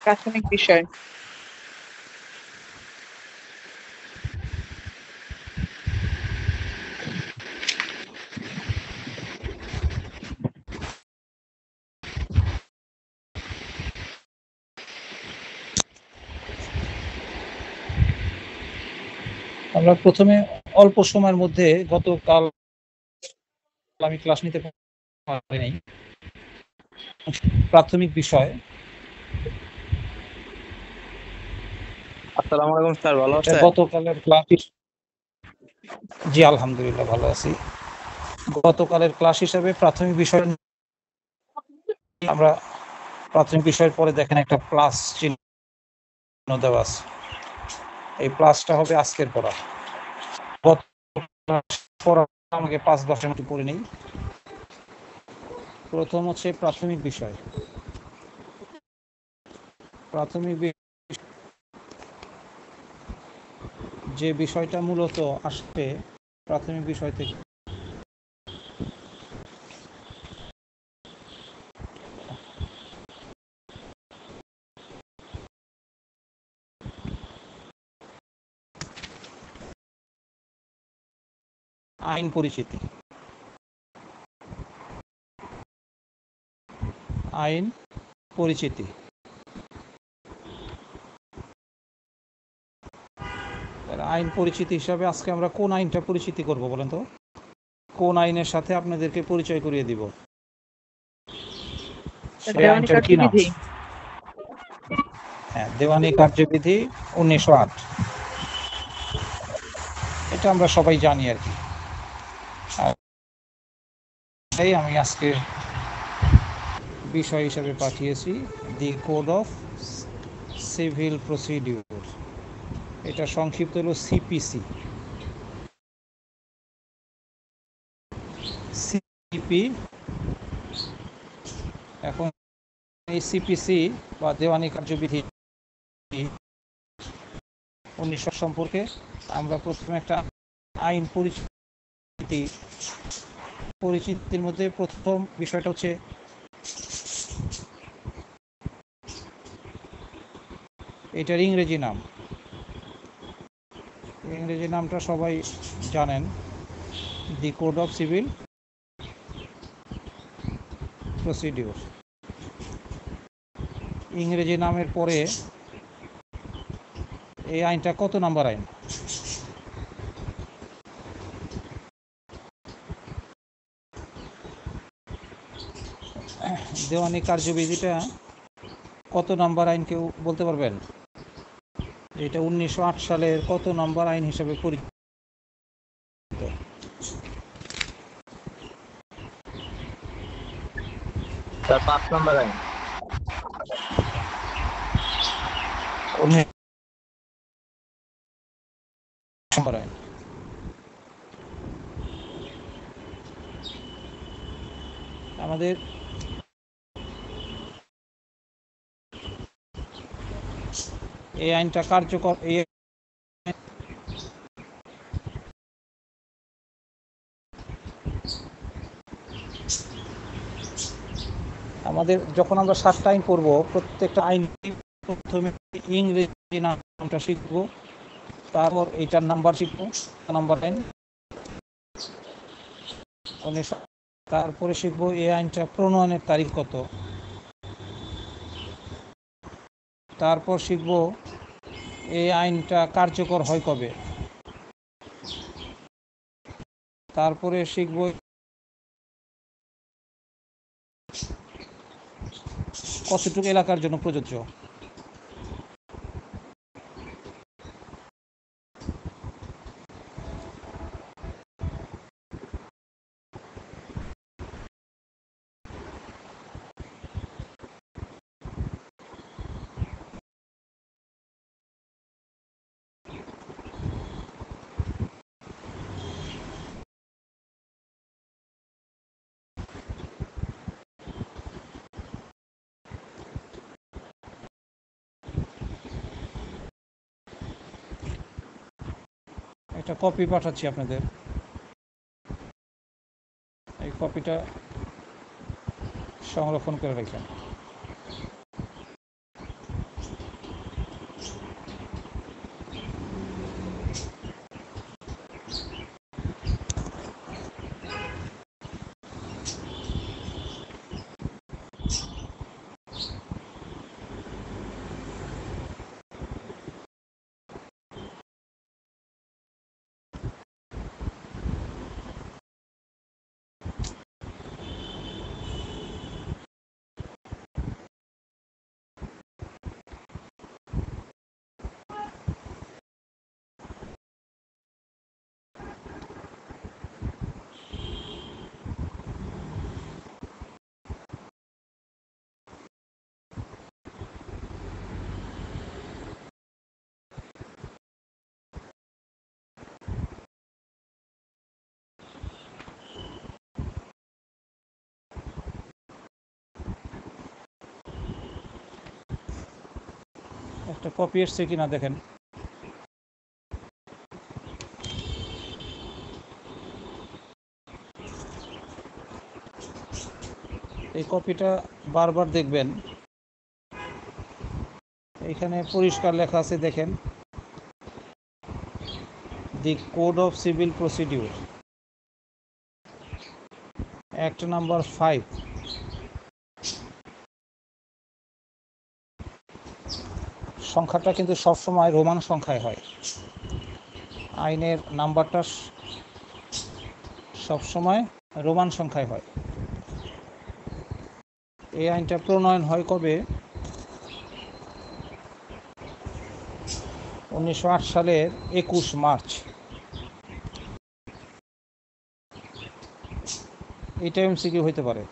প্রাথমিক বিষয়। আমরা প্রথমে অল্প সময়ের মধ্যে গতকাল আমি ক্লাস নিতে পারিনি, প্রাথমিক বিষয়। আসসালামু আলাইকুম স্যার, ভালো এটা আছেন? গতকালের ক্লাস। জি আলহামদুলিল্লাহ ভালো আছি। গতকালের ক্লাস হিসাবে প্রাথমিক বিষয় আমরা প্রাথমিক বিষয়ের পরে দেখেন একটা প্লাস চিহ্ন দেওয়া আছে, এই প্লাসটা হবে আজকের পড়া। গত পড়া আমাকে 5-10 মিনিট পড়ে নেই। প্রথম হচ্ছে প্রাথমিক বিষয়। প্রাথমিক যে বিষয়টা মূলত আসবে প্রাথমিক বিষয় থেকে, আইন পরিচিতি। আইন পরিচিতি। আইন পরিচিতি হিসাবে আজকে আমরা কোন আইনটা পরিচিতি করব বলেন তো? কোন আইনের সাথে আপনাদেরকে পরিচয় করিয়ে দিব? সেই আইনটার কি নাম? হ্যাঁ, দেওয়ানি কার্যবিধি 1908। এটা আমরা সবাই জানি আর কি। তাই আমি আজকে বিষয় হিসাবে পাঠিয়েছি দি কোড অফ সিভিল প্রসিডিউর। এটা সংক্ষিপ্ত হলো সিপিসি। সিপি। এখন এই সিপিসি বা দেওয়ানি কার্যবিধি 1900 সম্পর্কে আমরা প্রথমে একটা আইন পরিচিতির মধ্যে প্রথম বিষয়টা হচ্ছে এটার ইংরেজি নাম। ইংরেজি নামটা সবাই জানেন, দি কোড অফ সিভিল প্রসিডিউর। ইংরেজি নামের পরে এই আইনটা কত নম্বর আইন? দেওয়ানি কার্যবিধিটা কত নম্বর আইন কেউ বলতে পারবেন? এটা 1908 সালের কত নম্বর আইন হিসেবে পরিচিত? 5 নম্বর আইন। 19 নম্বর আইন। আমাদের এই আইনটা কার্যকর, আমাদের যখন আমরা 7টা আইন পড়ব, প্রত্যেকটা আইন প্রথমে ইংরেজি নামটা শিখব, তারপর এইটার নাম্বার শিখব, নাম্বার আইন। তারপরে শিখব এই আইনটা প্রণয়নের তারিখ কত। তারপর শিখব এই আইনটা কার্যকর হয় কবে। তারপরে শিখব কতটুকু এলাকার জন্য প্রযোজ্য। একটা কপি পাঠাচ্ছি আপনাদের, এই কপিটা সংরক্ষণ করে রাখেন। একটা কপি এসছে কিনা দেখেন। এই কপিটা বারবার দেখবেন। এখানে পরিষ্কার লেখা আছে, দেখেন, দি code of civil procedure, act number 5। সংখ্যাটা কিন্তু সবসময় রোমান সংখ্যায় হয়। আইনের নাম্বারটা সবসময় রোমান সংখ্যায় হয়। এই আইনটা প্রণয়ন হয় কবে? 1908 সালের 21 মার্চ। এটা এমসিকিউ হইতে পারে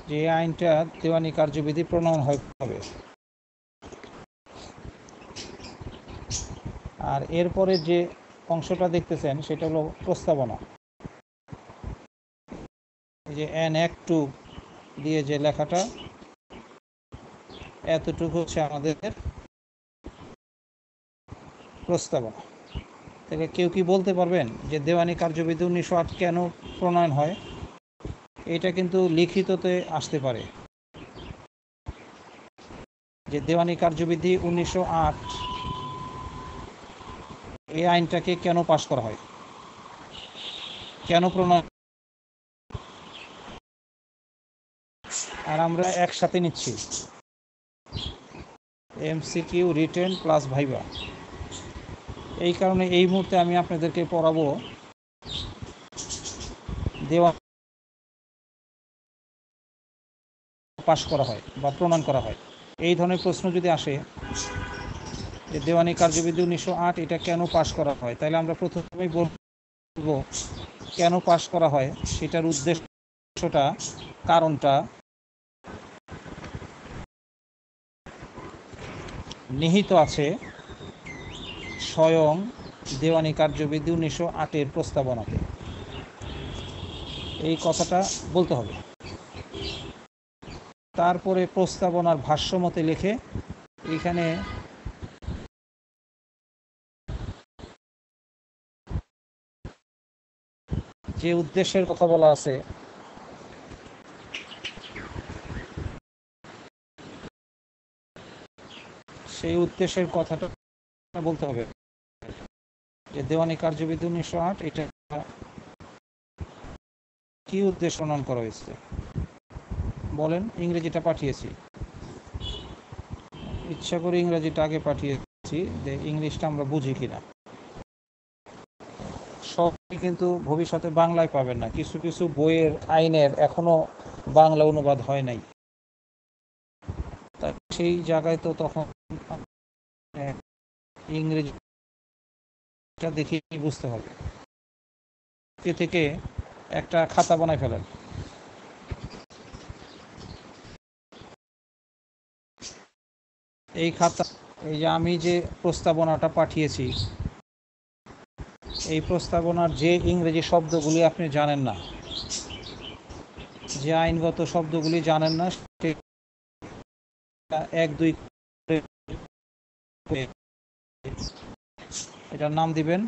যে এই আইনটা দেওয়ানি কার্যবিধি প্রণয়ন হয় কবে। আর এরপরে যে অংশটা দেখতেছেন সেটা হলো প্রস্তাবনা। এই যে অ্যানেক্স 2 দিয়ে যে লেখাটা, এতটুকু হচ্ছে আমাদের প্রস্তাবনা। তাহলে কেউ কি বলতে পারবেন যে দেওয়ানি কার্যবিধি 1908 কেন প্রণয়ন হয়? এটা কিন্তু লিখিততে আসতে পারে যে দেওয়ানি কার্যবিধি 1908 এই আইনটাকে কেন পাশ করা হয়, কেন প্রণয়ন। আর আমরা একসাথে নিচ্ছি এমসিকিউ, রিটেন প্লাস ভাইবা। এই কারণে এই মুহূর্তে আমি আপনাদেরকে পড়াবো দেওয়ানি পাশ করা হয় বা প্রণয়ন করা হয়। এই ধরনের প্রশ্ন যদি আসে যে দেওয়ানি কার্যবিধি 1908 এটা কেন পাশ করা হয়, তাহলে আমরা প্রথমেই বলবো কেন পাশ করা হয় সেটার উদ্দেশ্যটা, কারণটা নিহিত আছে স্বয়ং দেওয়ানি কার্যবিধি 1908 প্রস্তাবনাতে। এই কথাটা বলতে হবে। তারপরে প্রস্তাবনার ভাষ্যমতে লিখে এখানে যে উদ্দেশ্যের কথা বলা আছে সেই উদ্দেশ্যের কথাটা বলতে হবে যে দেওয়ানি কার্যবিধি 1908 এটা কি উদ্দেশ্য প্রণয়ন করা হয়েছে। বলেন, ইংরেজিটা পাঠিয়েছি, ইচ্ছা করে ইংরেজিটা আগে পাঠিয়েছি যে ইংলিশটা আমরা বুঝি কিনা। সবই কিন্তু ভবিষ্যতে বাংলায় পাবেন না, কিছু কিছু বইয়ের আইনের এখনো বাংলা অনুবাদ হয় নাই। তাই সেই জায়গায় তো তখন ইংরেজিটা দেখে বুঝতে হবে। থেকে একটা খাতা বানায় ফেলেন। এই খাতা, এই যে আমি যে প্রস্তাবনাটা পাঠিয়েছি, এই প্রস্তাবনার যে ইংরেজি শব্দগুলি আপনি জানেন না, যে আইনগত শব্দগুলি জানেন না, এক দুই এটার নাম দিবেন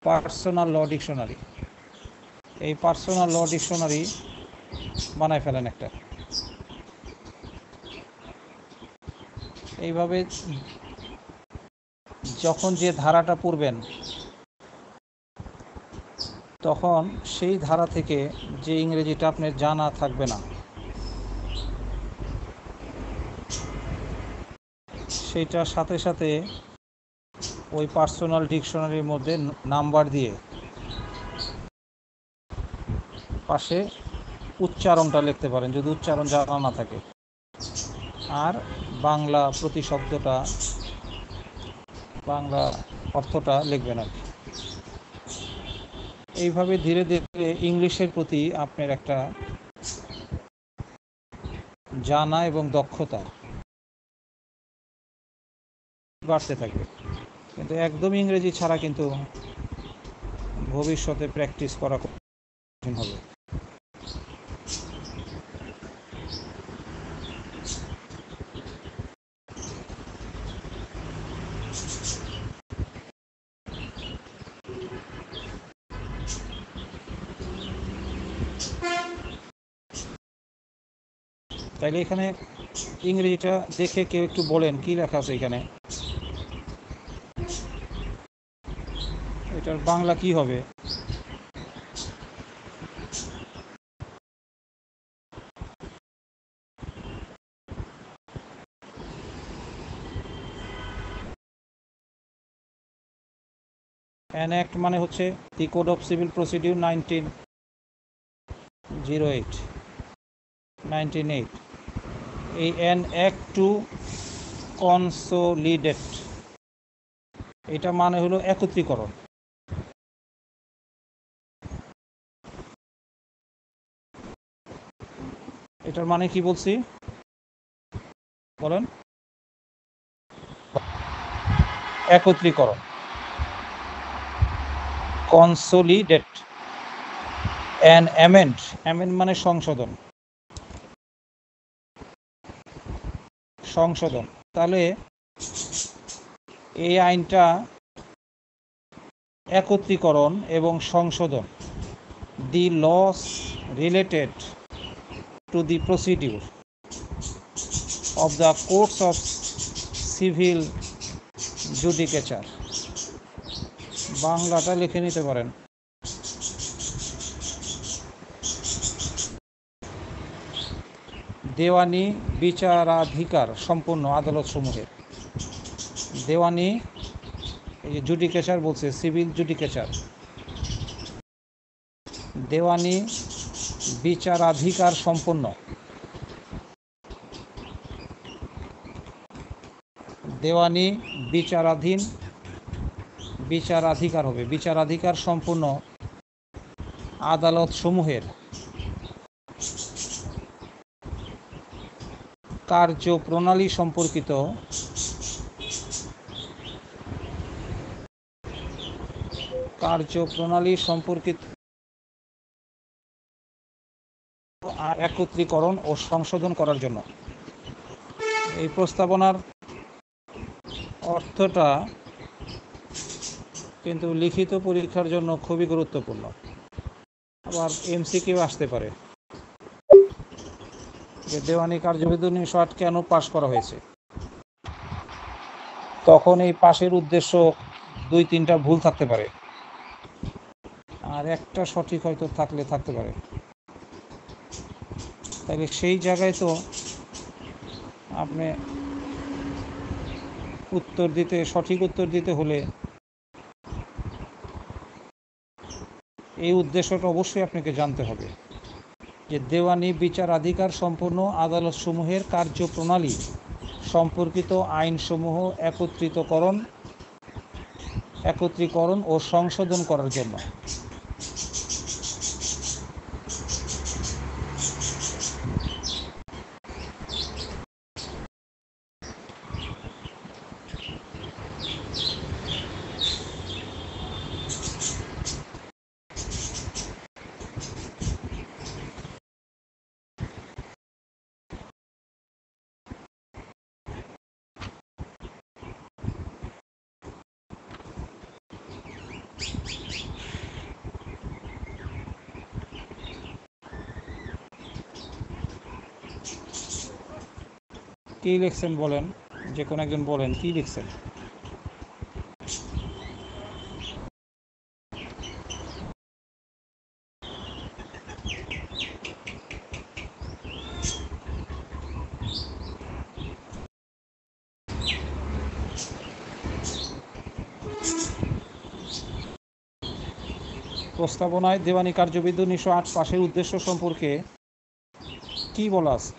পার্সোনাল ল ডিকশনারি। এই পার্সোনাল ল ডিকশনারি বানায় ফেলেন একটা। এইভাবে যখন যে ধারাটা পড়বেন তখন সেই ধারা থেকে যে ইংরেজিটা আপনার জানা থাকবে না সেইটার সাথে সাথে ওই পার্সোনাল ডিকশনারির মধ্যে নাম্বার দিয়ে পাশে উচ্চারণটা লিখতে পারেন যদি উচ্চারণ জানা না থাকে, আর বাংলা প্রতিশব্দটা, বাংলা অর্থটা লিখবেন আর কি। এইভাবে ধীরে ধীরে ইংলিশের প্রতি আপনার একটা জানা এবং দক্ষতা বাড়তে থাকবে। কিন্তু একদম ইংরেজি ছাড়া কিন্তু ভবিষ্যতে প্র্যাকটিস করা কঠিন হবে। তাইলে এখানে ইংরেজিটা দেখে কেউ একটু বলেন কি লেখা আছে এখানে, এটার বাংলা কি হবে? অ্যাক্ট মানে হচ্ছে দি কোড অফ সিভিল প্রসিডিউর 1908 এই অ্যাক্ট টু কনসোলিডেট, এটা মানে হলো একত্রীকরণ। এটার মানে কি বলছি বলেন? একত্রীকরণ, কনসোলিডেট। অ্যান অ্যামেন্ড, অ্যামেন্ড মানে সংশোধন, সংশোধন। তাহলে এই আইনটা একত্রীকরণ এবং সংশোধন, the laws related to the procedure of the courts of civil judicature. বাংলাটা লিখে নিতে পারেন। দেওয়ানি বিচারাধিকার সম্পন্ন আদালত সমূহের, দেওয়ানি এই জুডিকেচার বলছে, সিভিল জুডিকেচার, দেওয়ানি বিচারাধিকার সম্পন্ন, দেওয়ানি বিচারাধীন, বিচারাধিকার হবে বিচারাধিকার সম্পন্ন আদালত সমূহের কার্যপ্রণালী সম্পর্কিত একত্রীকরণ ও সংশোধন করার জন্য। এই প্রস্তাবনার অর্থটা কিন্তু লিখিত পরীক্ষার জন্য খুবই গুরুত্বপূর্ণ, আবার এমসিকিউ আসতে পারে যে দেওয়ানি কার্যবিধি 1908 কেন পাশ করা হয়েছে। তখন এই পাশের উদ্দেশ্য 2-3টা ভুল থাকতে পারে, আর একটা সঠিক হয়তো থাকতে পারে। তাহলে সেই জায়গায় তো আপনি সঠিক উত্তর দিতে হলে এই উদ্দেশ্যটা অবশ্যই আপনাকে জানতে হবে যে দেওয়ানি বিচারাধিকার সম্পন্ন আদালতসমূহের কার্যপ্রণালী সম্পর্কিত আইনসমূহ একত্রীকরণ ও সংশোধন করার জন্য। কি লিখছেন বলেন, যে কোনো একজন বলেন কি লিখছেন। প্রস্তাবনায় দেওয়ানি কার্যবিধি 1908 পাশের উদ্দেশ্য সম্পর্কে কি বলা আছে?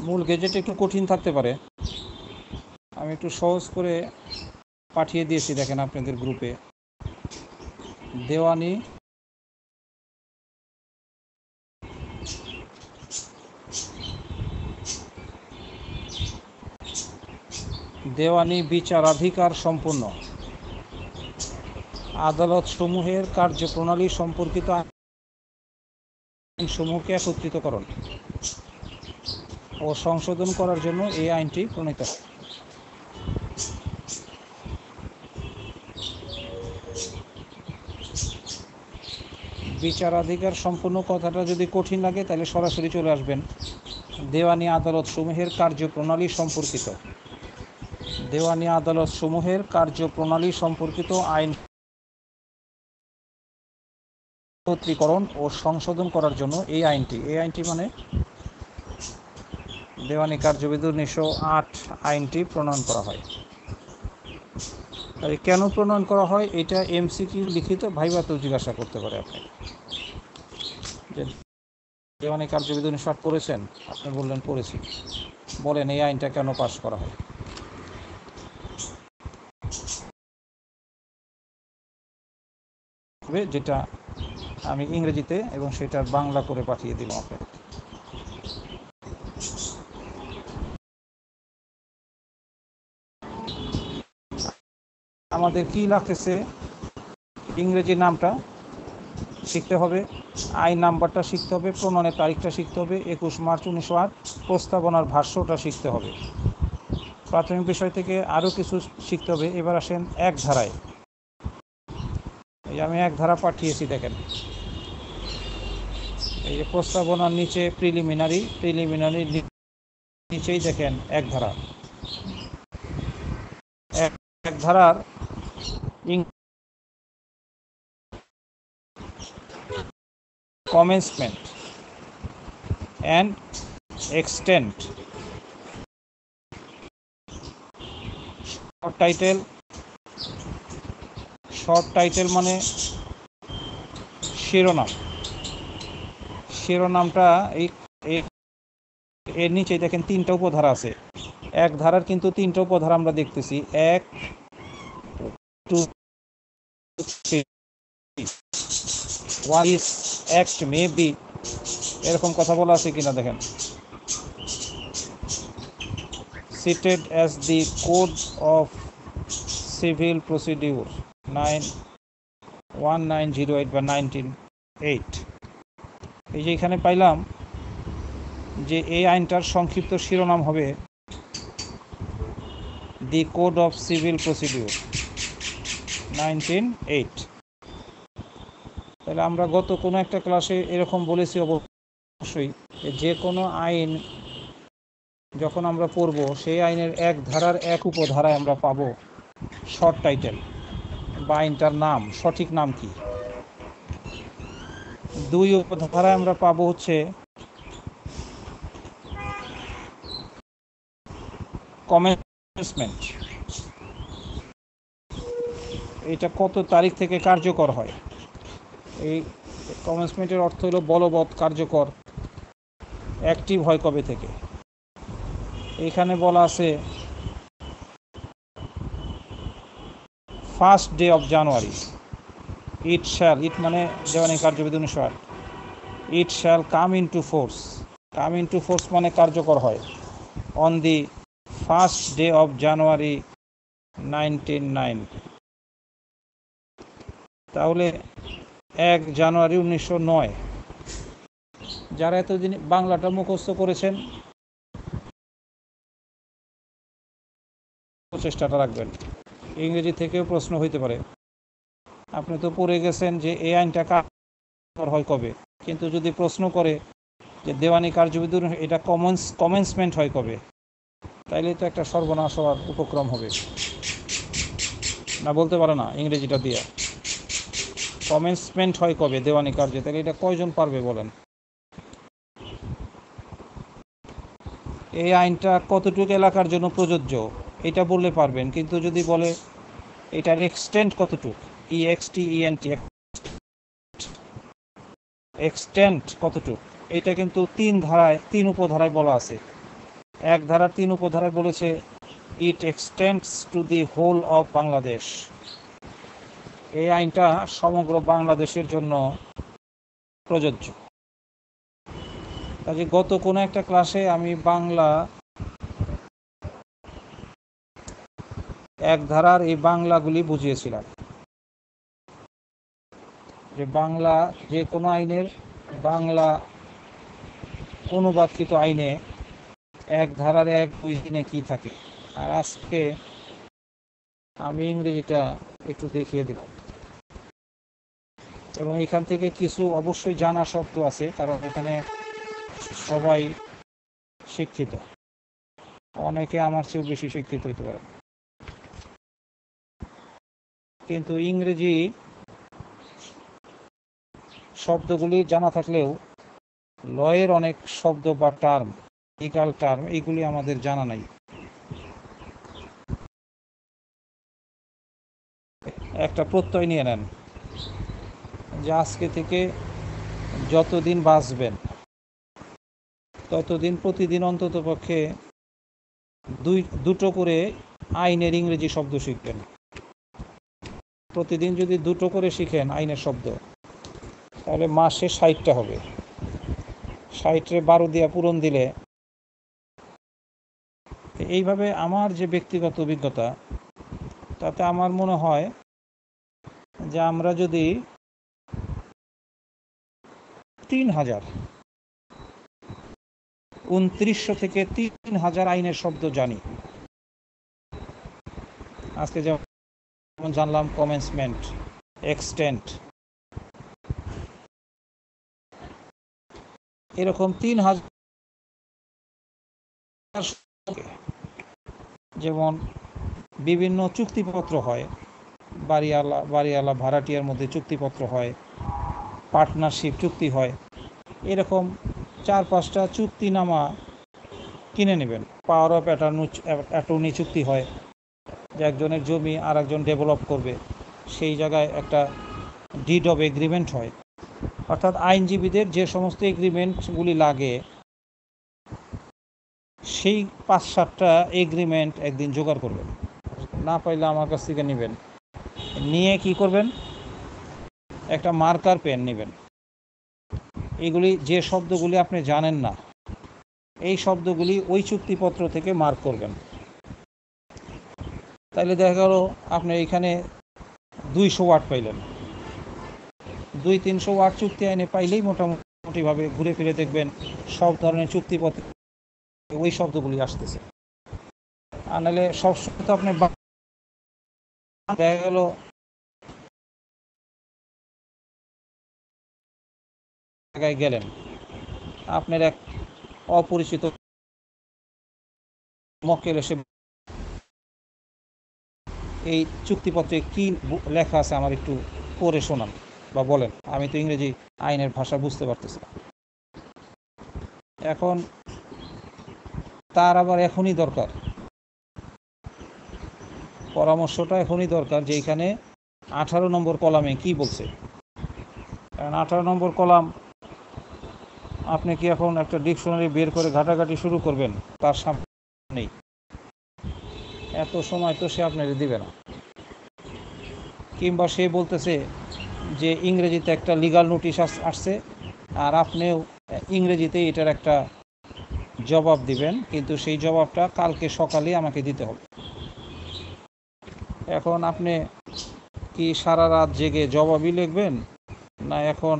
মূল গেজেট একটু কঠিন থাকতে পারে, আমি একটু সহজ করে পাঠিয়ে দিয়েছি দেখেন আপনাদের গ্রুপে। দেওয়ানি বিচারাধিকার সম্পন্ন আদালত সমূহের কার্যপ্রণালী সম্পর্কিত আইনসমূহকে একত্রিতকরণ ও সংশোধন করার জন্য এই আইনটি প্রণীত হয়। বিচারাধিকার সম্পন্ন কথাটা যদি কঠিন লাগে তাহলে সরাসরি চলে আসবেন দেওয়ানি আদালত সমূহের কার্যপ্রণালী সম্পর্কিত। দেওয়ানি আদালত সমূহের কার্যপ্রণালী সম্পর্কিত আইন একত্রীকরণ ও সংশোধন করার জন্য এই আইনটি মানে দেওয়ানি কার্যবিধি 1908 আইনটি প্রণয়ন করা হয়। তাই কেন প্রণয়ন করা হয় এটা এমসিকিউ লিখিত ভাইভাতেও জিজ্ঞাসা করতে পারে আপনি, যে দেওয়ানি কার্যবিধি 1908 পড়েছেন, আপনি বললেন পড়েছি, বলেন এই আইনটা কেন পাশ করা হয়। যেটা আমি ইংরেজিতে এবং সেটা বাংলা করে পাঠিয়ে দিলাম আপনাকে। আমাদের কি লাগতেছে, ইংরেজি নামটা শিখতে হবে, আইন নাম্বারটা শিখতে হবে, প্রণয়নের তারিখটা শিখতে হবে 21 মার্চ 1908, প্রস্তাবনার ভাষ্যটা শিখতে হবে। প্রাথমিক বিষয় থেকে আরও কিছু শিখতে হবে। এবার আসেন এক ধারায়। এই আমি এক ধারা পাঠিয়েছি দেখেন, এই যে প্রস্তাবনার নিচে প্রিলিমিনারি নিচেই দেখেন এক ধারা। এক ধারার commencement and extent, short title মানে শিরোনামটা এর নিচে দেখেন 3টা উপধারা আছে। এক ধারার কিন্তু 3টা উপধারা আমরা দেখতেছি, 1, 2, 3, one is act may be, এরকম কথা বলা আছে কিনা দেখেন। cited as the code of civil procedure 1908 বা 1908। এই যে এখানে পাইলাম যে এই আইনটার সংক্ষিপ্ত শিরোনাম হবে দি কোড অফ সিভিল প্রসিডিউর 1908। তাহলে আমরা গত কোনো একটা ক্লাসে এরকম বলেছি অবশ্যই, যে কোনো আইন যখন আমরা পড়ব সেই আইনের এক ধারার এক উপধারায় আমরা পাবো শর্ট টাইটেল বা আইনটার নাম, সঠিক নাম কি। 2 উপধারায় আমরা পাবো হচ্ছে কমেন্সমেন্ট, এটা কত তারিখ থেকে কার্যকর হয়। এই কমেন্সমেন্টের অর্থ হলো বলবৎ, কার্যকর, অ্যাক্টিভ হয় কবে থেকে। এখানে বলা আছে first day of January. It মানে দেওয়ানি কার্যবিধি 1908, it shall come into force মানে কার্যকর হয় on the first day of January 1909। তাহলে 1 জানুয়ারি 1909। যারা এতদিন বাংলাটা মুখস্থ করেছেন চেষ্টাটা রাখবেন, ইংরেজি থেকেও প্রশ্ন হইতে পারে। আপনি তো পড়ে গেছেন যে এই আইনটা কার্যকর হয় কবে, কিন্তু যদি প্রশ্ন করে যে দেওয়ানি কার্যবিধি এটা কমেন্সমেন্ট হয় কবে, তাইলে তো একটা সর্বনাশ হওয়ার উপক্রম হবে না, বলতে পারে না ইংরেজিটা দিয়ে কমেন্সমেন্ট হয় কবে দেওয়ানি কার্য, তাহলে এটা কয়জন পারবে বলেন। এই আইনটা কতটুকু এলাকার জন্য প্রযোজ্য এটা বললে পারবেন, কিন্তু যদি বলে এটার এক্সটেন্ট কতটুকু, এক্সটেন্ট কতটুকু, এটা কিন্তু 3 উপধারায় বলা আছে। এক ধারার 3 উপধারায় বলেছে it extends to the whole of Bangladesh. এই আইনটা সমগ্র বাংলাদেশের জন্য প্রযোজ্য। কাজে গত কোনো একটা ক্লাসে আমি বাংলা এক ধারার এই বাংলাগুলি বুঝিয়েছিলাম, যে বাংলা যে কোনো আইনের বাংলা অনুবাদকৃত আইনে এক ধারার 1, 2, 3 কি থাকে। আর আজকে আমি ইংরেজিটা একটু দেখিয়ে দিলাম, এবং এখান থেকে কিছু অবশ্যই জানা শব্দ আছে, কারণ এখানে সবাই শিক্ষিত, অনেকে আমার চেয়েও বেশি শিক্ষিত হতে পারে, কিন্তু ইংরেজি শব্দগুলি জানা থাকলেও লয়ের অনেক শব্দ বা টার্ম, লিগাল টার্ম, এইগুলি আমাদের জানা নাই। একটা প্রত্যয় নিয়ে নেন যে আজকে থেকে যতদিন বাঁচবেন ততদিন প্রতিদিন অন্তত পক্ষে দুটো করে আইনের ইংরেজি শব্দ শিখবেন। প্রতিদিন যদি 2টো করে শিখেন আইনের শব্দ, তাহলে মাসে 60টা হবে। 60-এ 12 দিয়ে পূরণ দিলে, এইভাবে আমার যে ব্যক্তিগত অভিজ্ঞতা, তাতে আমার মনে হয় যে আমরা যদি 2900 থেকে 3000 আইনের শব্দ জানি। আজকে যেমন জানলাম কমেন্সমেন্ট, এক্সটেন্ট, এরকম 3000। যেমন বিভিন্ন চুক্তিপত্র হয়, বাড়িওয়ালা ভাড়াটিয়ার মধ্যে চুক্তিপত্র হয়, পার্টনারশিপ চুক্তি হয়, এরকম 4-5টা চুক্তিনামা কিনে নেবেন। পাওয়ার অফ অ্যাটর্নি চুক্তি হয়, যে একজনের জমি আর একজন ডেভেলপ করবে, সেই জায়গায় একটা ডিড অফ এগ্রিমেন্ট হয়। অর্থাৎ আইনজীবীদের যে সমস্ত এগ্রিমেন্টগুলি লাগে, সেই 5-7টা এগ্রিমেন্ট একদিন জোগাড় করবেন, না পাইলে আমার কাছ থেকে নেবেন। নিয়ে কি করবেন, একটা মার্কার পেন নেবেন। এগুলি যে শব্দগুলি আপনি জানেন না, এই শব্দগুলি ওই চুক্তিপত্র থেকে মার্ক করবেন। তাইলে দেখা গেল আপনি এখানে 200 ওয়ার্ড পাইলেন। 200-300 ওয়ার্ড চুক্তি আইনে পাইলেই মোটামুটিভাবে ঘুরে ফিরে দেখবেন সব ধরনের চুক্তিপত্রে ওই শব্দগুলি আসতেছে। আর নাহলে সবসময় তো আপনি দেখা গেল জায়গায় গেলেন, আপনার এক অপরিচিত মক্কেল এসে এই চুক্তিপত্রে কি লেখা আছে আমার একটু পড়ে শোনান বা বলেন, আমি তো ইংরেজি আইনের ভাষা বুঝতে পারতেছি না। এখন তার আবার এখনই দরকার, পরামর্শটা এখনই দরকার, যে এখানে 18 নম্বর কলামে কি বলছে। কারণ 18 নম্বর কলাম আপনি কি এখন একটা ডিকশনারি বের করে ঘাটাঘাটি শুরু করবেন, তার সামনে নেই, এত সময় তো সে আপনাকে দিবে না। কিংবা সে বলতেছে যে ইংরেজিতে একটা লিগাল নোটিশ আসছে, আর আপনিও ইংরেজিতে এটার একটা জবাব দিবেন, কিন্তু সেই জবাবটা কালকে সকালে আমাকে দিতে হবে। এখন আপনি কি সারা রাত জেগে জবাবই লিখবেন, না এখন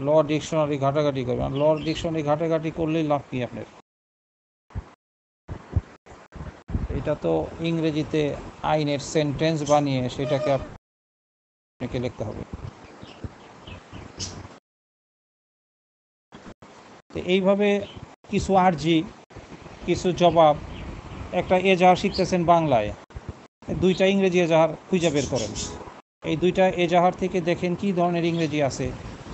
ল ডিকশনারি ঘাটাঘাটি করবেন? ল ডিকশনারি ঘাটাঘাটি করলেই লাভ কি আপনার? এটা তো ইংরেজিতে আইনের সেন্টেন্স বানিয়ে সেটাকে আপনাকে লিখতে হবে। তো এইভাবে কিছু আর্জি, কিছু জবাব, একটা এজাহার শিখতেছেন বাংলায়, 2টা ইংরেজি এজাহার খুঁজে বের করেন। এই 2টা এজাহার থেকে দেখেন কি ধরনের ইংরেজি আছে,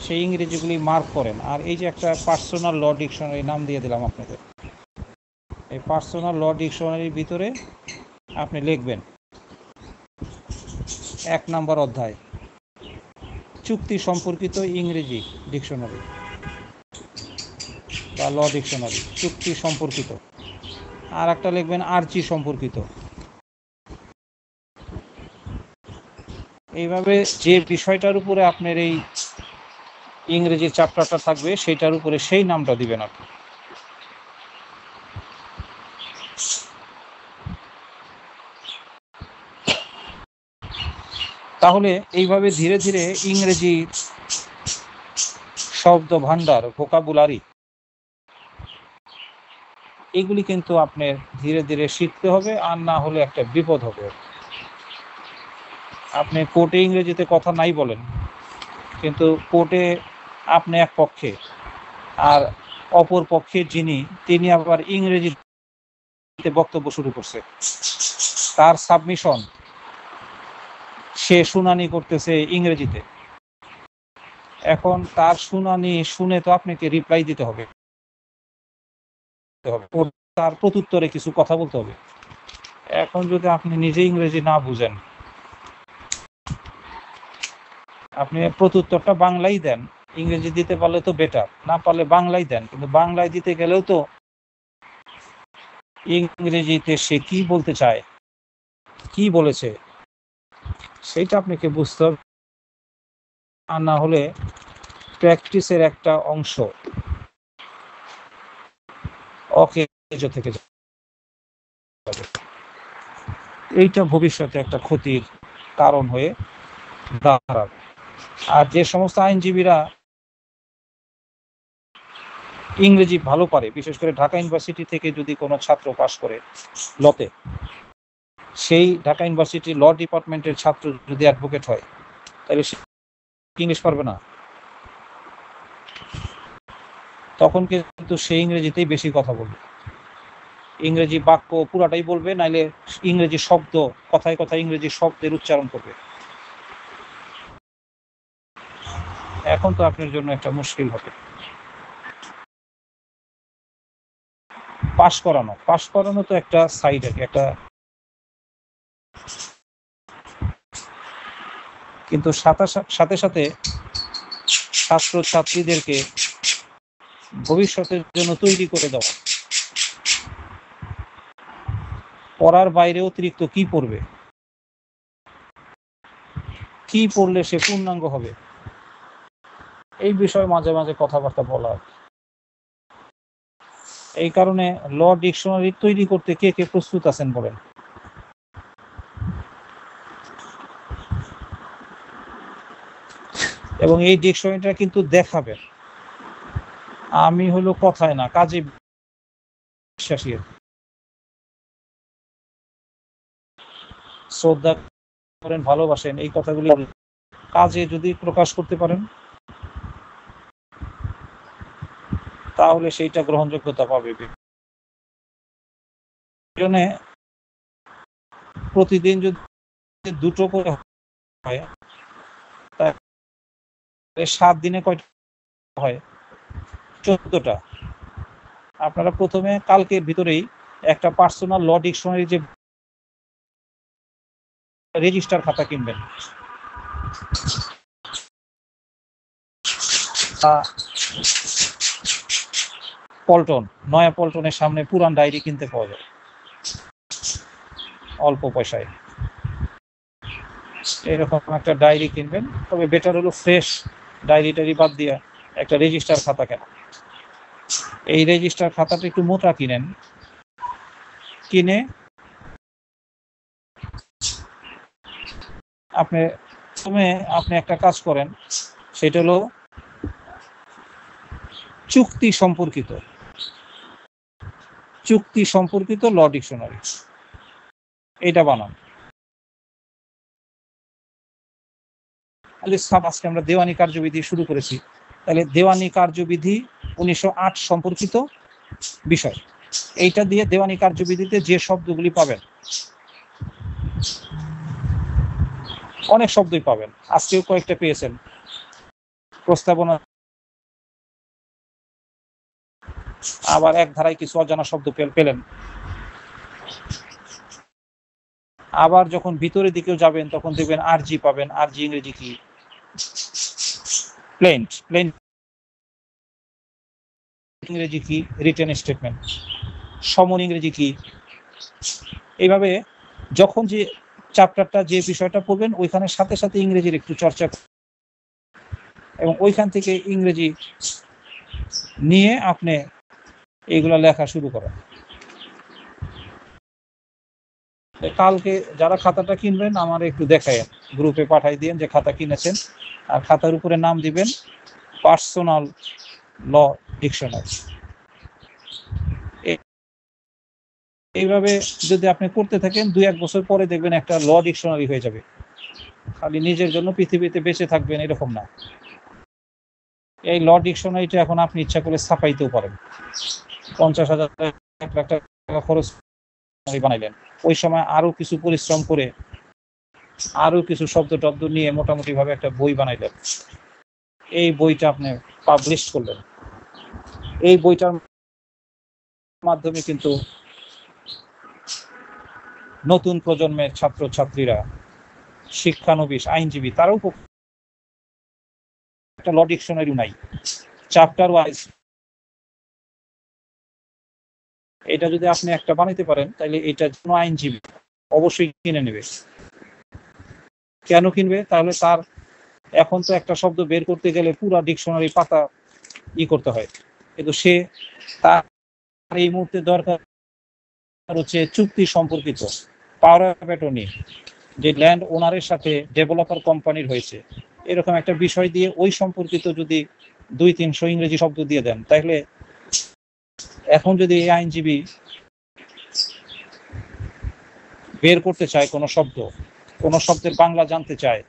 সেই ইংরেজিগুলি মার্ক করেন। আর এই যে একটা পার্সোনাল ল ডিকশনারি নাম দিয়ে দিলাম আপনাদের, এই পার্সোনাল ল ডিকশনারির ভিতরে আপনি লিখবেন 1 নম্বর অধ্যায় চুক্তি সম্পর্কিত ইংরেজি ডিকশনারি বা ল ডিকশনারি, চুক্তি সম্পর্কিত। আর একটা লিখবেন আর্চি সম্পর্কিত। এইভাবে যে বিষয়টার উপরে আপনার এই ইংরেজি চ্যাপ্টারটা থাকবে সেটার উপরে সেই নামটা দিবেন আপনি। তাহলে এইভাবে ধীরে ধীরে ইংরেজি শব্দ ভান্ডার, ভোকাবুলারি, এগুলি কিন্তু আপনার ধীরে ধীরে শিখতে হবে, আর না হলে একটা বিপদ হবে। আপনি কোর্টে ইংরেজিতে কথা নাই বলেন, কিন্তু কোর্টে আপনি এক পক্ষে, আর অপর পক্ষে তিনি আবার ইংরেজিতে বক্তব্য শুরু করছে, তার সাবমিশন, সে শুনানি করতেছে ইংরেজিতে। এখন তার শুনানি শুনে তো আপনাকে রিপ্লাই দিতে হবে, তার প্রত্যুত্তরে কিছু কথা বলতে হবে। এখন যদি আপনি নিজে ইংরেজি না বুঝেন, আপনি প্রত্যুত্তরটা বাংলাই দেন, ইংরেজি দিতে পারলে তো বেটার, না পারলে বাংলাই দেন, কিন্তু বাংলায় দিতে গেলেও তো ইংরেজিতে সে কি বলতে চায়, কি বলেছে, সেটা আপনাকে বুঝতে হবে, আর না হলে প্র্যাকটিসের একটা অংশ অকেজ থেকে যাবে। এইটা ভবিষ্যতে একটা ক্ষতির কারণ হয়ে দাঁড়াবে। আর যে সমস্ত আইনজীবীরা ইংরেজি ভালো পারে, বিশেষ করে ঢাকা ইউনিভার্সিটি থেকে যদি কোনো ছাত্র পাশ করে লতে, সেই ঢাকা ইউনিভার্সিটি ল ডিপার্টমেন্টের ছাত্র যদি অ্যাডভোকেট হয়, তাহলে সে ইংলিশ পারবে না, তখন কিন্তু সে ইংরেজিতেই বেশি কথা বলবে, ইংরেজি বাক্য পুরাটাই বলবে, নাইলে ইংরেজি শব্দ, কথায় কথায় ইংরেজি শব্দের উচ্চারণ করবে। এখন তো আপনার জন্য একটা মুশকিল হবে। পাশ করানো তো একটা সাইড, একটা, কিন্তু সাথে সাথে ছাত্র ছাত্রীদেরকে ভবিষ্যতের জন্য তৈরি করে দেওয়া, পড়ার বাইরে অতিরিক্ত কি পড়বে, কি পড়লে সে পূর্ণাঙ্গ হবে, এই বিষয়ে মাঝে মাঝে কথাবার্তা বলা। এই কারণে ল ডিকশনারি তৈরি করতে কে কে প্রস্তুত আছেন বলেন? এবং এই ডিকশনারিটা কিন্তু দেখাবেন, আমি হলো কথায় না কাজে বিশ্বাসী, শ্রদ্ধা করেন, ভালোবাসেন, এই কথাগুলি কাজে যদি প্রকাশ করতে পারেন, তাহলে সেইটা গ্রহণযোগ্যতা পাবে। প্রতিদিন যদি 2টো করে হয়, 7 দিনে কয়টা হয়? 14টা। আপনারা প্রথমে কালকের ভিতরেই একটা পার্সোনাল ল ডিকশনারি যে রেজিস্টার খাতা কিনবেন, পল্টন, নয়া পল্টনের সামনে পুরান ডায়েরি কিনতে পাওয়া যায় অল্প পয়সায়। এরকম একটা ডায়েরি কিনবেন, তবে বেটার হলো ফ্রেশ ডায়েরি বাদ দিয়ে একটা রেজিস্টার খাতা কেনা। এই রেজিস্টার খাতাটা একটু মোটা কিনেন, কিনে আপনি একটা কাজ করেন, সেটা হলো চুক্তি সম্পর্কিত ল ডিকশনারি, এটা বানান। আজকে আমরা দেওয়ানি কার্যবিধি শুরু করেছি, তাহলে দেওয়ানি কার্যবিধি 1908 সম্পর্কিত বিষয়, এইটা দিয়ে দেওয়ানি কার্যবিধিতে যে শব্দগুলি পাবেন, অনেক শব্দই পাবেন, আজকেও কয়েকটা পেয়েছেন, প্রস্তাবনা, আবার এক ধারায় কিছু অজানা শব্দ পেলেন। আবার যখন ভিতরের দিকেও যাবেন তখন দেখবেন আরজি পাবেন। আরজি ইংরেজি কি? প্লেন ইংরেজি কি? Written statement. সমন ইংরেজি কি, এইভাবে যখন যে চ্যাপ্টারটা যে বিষয়টা পড়বেন ওইখানে সাথে সাথে ইংরেজির একটু চর্চা এবং ওইখান থেকে ইংরেজি নিয়ে আপনি এইগুলা লেখা শুরু করেন। কালকে যারা খাতাটা কিনবেন আমার একটু দেখায় গ্রুপে পাঠাই দিন যে খাতা কিনেছেন, আর খাতার উপরে নাম দিবেন পার্সোনাল ল ডিকশনারি। এইভাবে যদি আপনি করতে থাকেন 2-1 বছর পরে দেখবেন একটা ল ডিকশনারি হয়ে যাবে। খালি নিজের জন্য পৃথিবীতে বেঁচে থাকবেন এরকম না। এই ল ডিকশনারিটা এখন আপনি ইচ্ছা করে ছাপাইতেও পারেন। 50,000 1 লাখ টাকা খরচ বানাইলেন, ওই সময় আরো কিছু পরিশ্রম করে আরো কিছু শব্দ টব্দ নিয়ে মোটামুটি ভাবে একটা বই বানাইলেন, এই বইটা আপনি পাবলিশ করলেন। এই বইটার মাধ্যমে কিন্তু নতুন প্রজন্মের ছাত্রছাত্রীরা, শিক্ষানবিশ, আইনজীবী তারাও একটা ল ডিকশনারি নাই, চ্যাপ্টার ওয়াইজ। এটা যদি আপনি একটা বানাইতে পারেন তাহলে এটা কোনো আইনজীবী অবশ্যই কিনে নেবে। কেন কিনবে? তাহলে তার এখন তো একটা শব্দ বের করতে গেলে পুরো ডিকশনারি পাতা করতে হয়, কিন্তু সে তার এই মুহূর্তে দরকার হচ্ছে চুক্তি সম্পর্কিত পাওয়ার অফ অ্যাটর্নি, যে ল্যান্ড ওনারের সাথে ডেভেলপার কোম্পানির হয়েছে, এরকম একটা বিষয় দিয়ে ওই সম্পর্কিত যদি 200-300 ইংরেজি শব্দ দিয়ে দেন, তাহলে এখন যদি এই আইনজীবী বের করতে চায় কোনো শব্দ, কোনো শব্দের বাংলা জানতে চায়,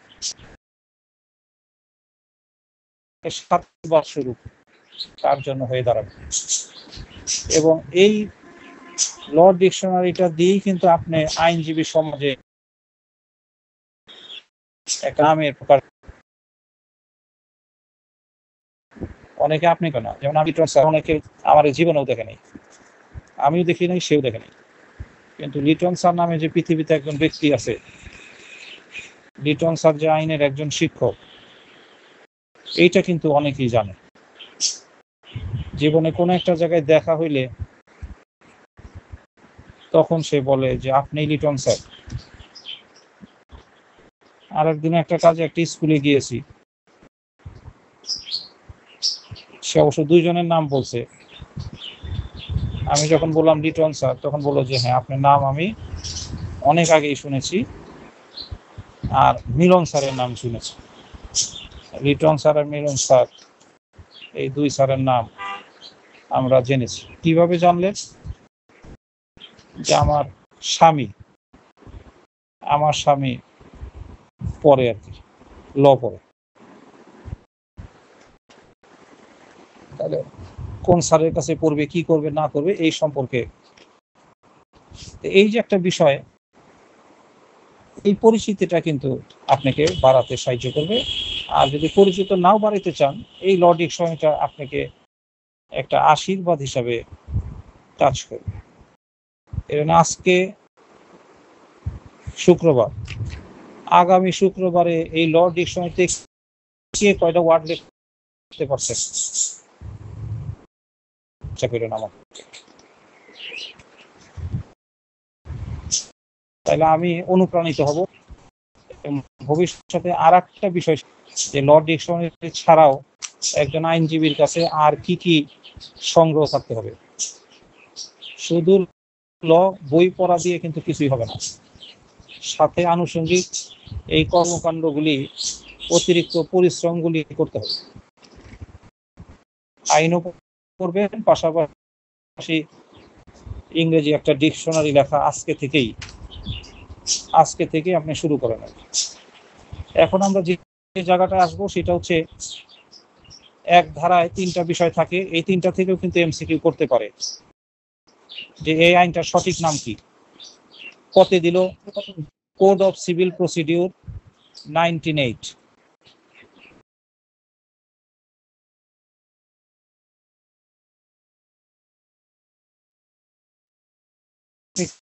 7 বছর তার জন্য হয়ে দাঁড়াবে। এবং এই ল ডিকশনারিটা দিয়েই কিন্তু আপনি আইনজীবী সমাজে একটা নামের প্রকার। অনেকে আপনি কেন, যেমন আমি অনেকে আমার জীবনেও দেখে নেই, আমিও দেখি নাই, সেও দেখে নেই, কিন্তু লিটন স্যার নামে যে পৃথিবীতে একজন ব্যক্তি আছে, লিটন স্যার যে আইনের একজন শিক্ষক, এইটা কিন্তু অনেকেই জানে। জীবনে কোনো একটা জায়গায় দেখা হইলে তখন সে বলে যে আপনি লিটন স্যার। আর একদিন একটা কাজে একটা স্কুলে গিয়েছি, সে অবশ্য 2 জনের নাম বলছে। আমি যখন বললাম লিটন স্যার, তখন বললো যে হ্যাঁ আপনার নাম আমি অনেক আগেই শুনেছি, আর মিলন স্যারের নাম শুনেছি। লিটন স্যার আর মিলন স্যার, এই 2 স্যারের নাম আমরা জেনেছি। কিভাবে জানলেন? যে আমার স্বামী পরে আর কি ল পড়ে। তাহলে কোন স্যারের কাছে পড়বে, কি করবে না করবে এই সম্পর্কে এই যে একটা বিষয়, এই পরিচিতিটা কিন্তু আপনাকে বাড়াতে সাহায্য করবে। আর যদি পরিচিত নাও বাড়াইতে চান, এই ল ডিকশনারিটা আপনাকে একটা আশীর্বাদ হিসাবে কাজ করবে। এর আজকে শুক্রবার, আগামী শুক্রবারে এই ল ডিকশনারিতে কে কয়টা ওয়ার্ড লিখতে পারছেন তাহলে আমি অনুপ্রাণিত হব। ভবিষ্যতে আর একটা বিষয়, যে ল ডিকশনারি ছাড়াও একজন আইনজীবীর কাছে আর কি কি সংগ্রহ থাকতে হবে। শুধু ল বই পড়া দিয়ে কিন্তু কিছুই হবে না, সাথে আনুষঙ্গিক এই কর্মকাণ্ডগুলি, অতিরিক্ত পরিশ্রমগুলি করতে হবে। আইনও করবেন, পাশাপাশি ইংরেজি একটা ডিকশনারি লেখা আজকে থেকে আপনি শুরু করেন। এখন আমরা যে জায়গাটা আসবো সেটা হচ্ছে এক ধারায় 3টা বিষয় থাকে, এই 3টা থেকেও কিন্তু এমসিকিউ করতে পারে যে এই আইনটার সঠিক নাম কি। কতে দিল কোড অফ সিভিল প্রসিডিউর 1908।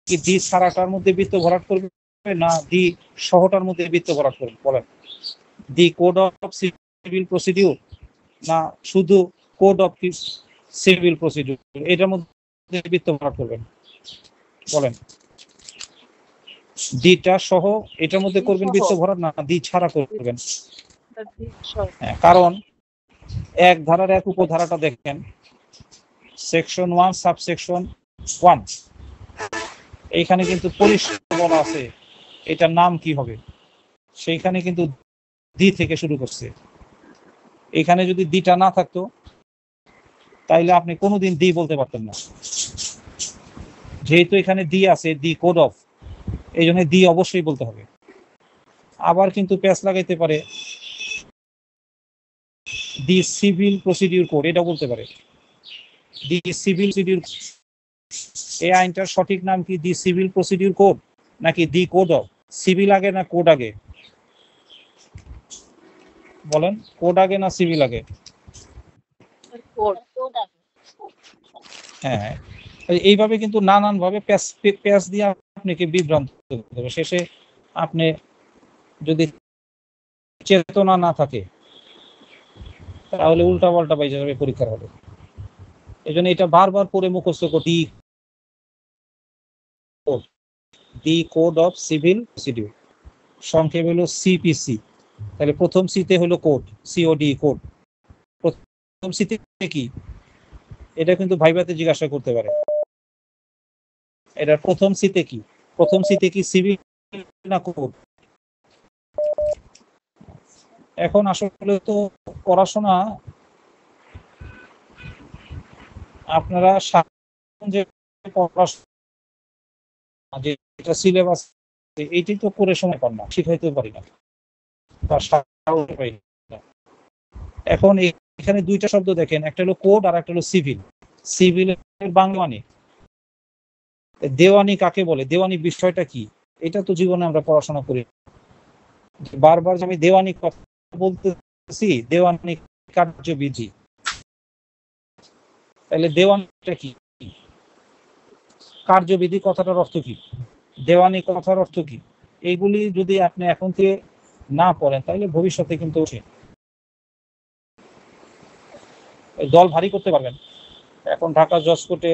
কি ডি সারাটার মধ্যে বৃত্ত ভরাট করবে না ডি সহটার মধ্যে বৃত্ত ভরাট করবে? বলেন, দি কোড অফ সিভিল প্রসিডিউর না শুধু কোড অফ সিভিল প্রসিডিউর? এটার মধ্যে বৃত্ত ভরাট করবেন? বলেন। দ্বিটা সহ এটার মধ্যে করবেন বৃত্ত ভরাট, না দ্বি ছাড়া করবেন? হ্যাঁ, কারণ এক ধারার এক উপধারাটা দেখেন, সেকশন 1 সাবসেকশন 1, এইখানে কিন্তু পরিষ্কার বলা আছে এটার নাম কি হবে। সেইখানে কিন্তু দ্বি থেকে শুরু করছে। এখানে যদি দ্বিটা না থাকতো তাইলে আপনি কোনোদিন দ্বি বলতে পারতেন না। যেহেতু এখানে দ্বি আছে, দ্বি কোড অফ, এই জন্য দ্বি অবশ্যই বলতে হবে। আবার কিন্তু প্যাচ লাগাইতে পারে দি সিভিল প্রসিডিউর কোড, এটা বলতে পারে দি সিভিল প্রসিডিউর। এই আইনটার সঠিক নাম কি? দি সিভিল প্রসিডিউর কোড নাকি দি কোড অফ? সিভিল আগে না কোড আগে? বলেন, কোড আগে না সিভিল আগে? হ্যাঁ, এইভাবে কিন্তু নানান ভাবে প্যাচ দিয়ে আপনাকে বিভ্রান্ত করবে। শেষে আপনি যদি চেতনা না থাকে তাহলে উল্টা পাল্টা বাইজা যাবে পরীক্ষার হলে। এই জন্য এটা বারবার পড়ে মুখস্থ করতে, দি কোড অফ সিভিল প্রসিডিউর, সংক্ষেপ হলো সিপিসি। তাহলে প্রথম সিতে হলো কোড, সিওডি কোড। প্রথম সিতে কি, এটা কিন্তু ভাইভাতে জিজ্ঞাসা করতে পারে, এটা প্রথম সিতে কি? প্রথম সিতে কি সিভিল না কোড? এখন আসলে তো পড়াশোনা আপনারা যে পড়াশোনা যেটা সিলেবাস এইটি তো করে সময় পান না, শিখাইতে পারি না, এখন এখানে দুইটা শব্দ দেখেন, একটা হলো কোড আর একটা হলো সিভিল। সিভিলের বাংলা মানে দেওয়ানি কাকে বলে, দেওয়ানি বিষয়টা কি, এটা তো জীবনে আমরা পড়াশোনা করি। বারবার যে আমি দেওয়ানি কথা বলতেছি, দেওয়ানি কার্যবিধি, তাহলে দেওয়ানিটা কি, কার্যবিধি কথাটার অর্থ কি, দেওয়ানি কথার অর্থ কি, এইগুলি যদি আপনি এখন থেকে না পড়েন তাহলে ভবিষ্যতে কিন্তু দল ভারী করতে পারবেন। এখন ঢাকা জজ কোর্টে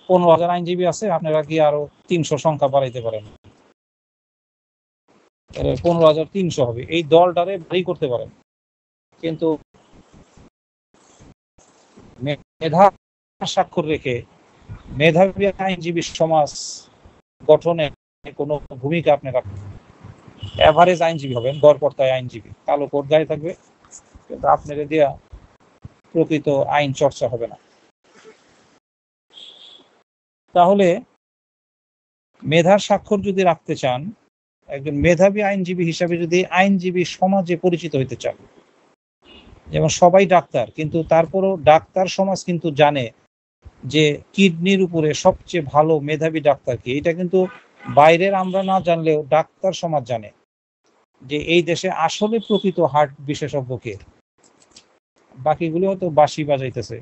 15,000 আইনজীবী আছে, আপনারা কি আরো 300 সংখ্যা বাড়াইতে পারেন? 15,300 হবে, এই দলটারে ভারী করতে পারেন। কিন্তু মেধা স্বাক্ষর রেখে মেধাবী আইনজীবী সমাজ গঠনে কোনো ভূমিকা আপনি রাখবেন। এভারেজ আইনজীবী হবেন, গড়পড়তায় আইনজীবী, কালো কোট গায়ে থাকবে, কিন্তু আপনাদের দিয়া প্রকৃত আইন চর্চা হবে না। তাহলে মেধার স্বাক্ষর যদি রাখতে চান, একজন মেধাবী আইনজীবী হিসাবে যদি আইনজীবী সমাজে পরিচিত হইতে চান, যেমন সবাই ডাক্তার, কিন্তু তারপরও ডাক্তার সমাজ কিন্তু জানে যে কিডনির উপরে সবচেয়ে ভালো মেধাবী ডাক্তার কি, এটা কিন্তু বাইরের আমরা না জানলেও ডাক্তার সমাজ জানে যে এই দেশে আসলে প্রকৃত হার্ট বিশেষজ্ঞ কে। বাকিগুলো হয়তো বাঁশি বাজাইতেছে,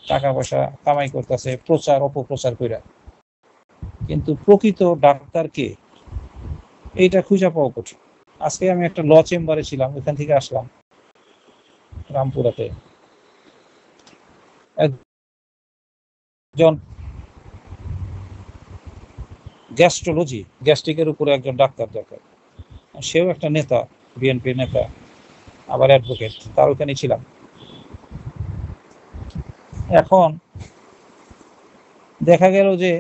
টাকা পয়সা কামাই করতেছে, প্রচার অপপ্রচার কইরা, কিন্তু প্রকৃত ডাক্তার কে এইটা খুঁজে পাওয়া কঠিন। আজকে আমি একটা ল চেম্বারে ছিলাম, ওখান থেকে আসলাম রামপুরাতে, একজন গ্যাস্ট্রোলজি, গ্যাস্ট্রিকের উপরে একজন ডাক্তার দরকার, সেও একটা নেতা, বিএনপির নেতা, আবার অ্যাডভোকেট, তার ওখানে ছিলাম। এখন দেখা গেল যে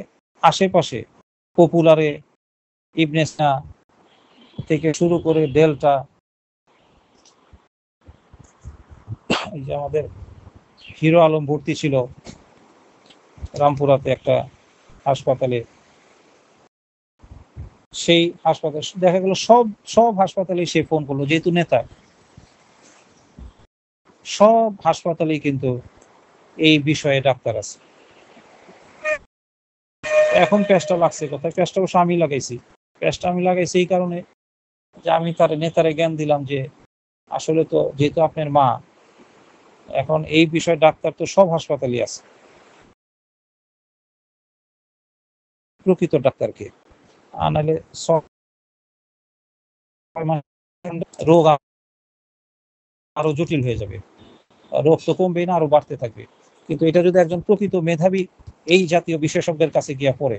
আশেপাশে পপুলারে, ইবনে সিনা থেকে শুরু করে ডেল্টা, এই যে আমাদের হিরো আলম ভর্তি ছিল রামপুরাতে একটা হাসপাতালে, সেই হাসপাতাল দেখা গেল সব হাসপাতালে সে ফোন করলো, যেহেতু নেতা, সব হাসপাতালেই কিন্তু এই বিষয়ে ডাক্তার আছে। এখন পেশটা লাগছে কোথায়? পেশটা অবশ্য আমি লাগাইছি। পেশটা আমি লাগাইছি এই কারণে যে আমি তার নেতারে জ্ঞান দিলাম যে আসলে তো যেহেতু আপনার মা, এখন এই বিষয়ে ডাক্তার তো সব হাসপাতালই আছে, প্রকৃত ডাক্তারকে আনালে রোগ আরো জটিল হয়ে যাবে, রোগ তো কমবে না, আরো বাড়তে থাকবে। কিন্তু এটা যদি একজন প্রকৃত মেধাবী এই জাতীয় বিশেষজ্ঞের কাছে গিয়া পড়ে,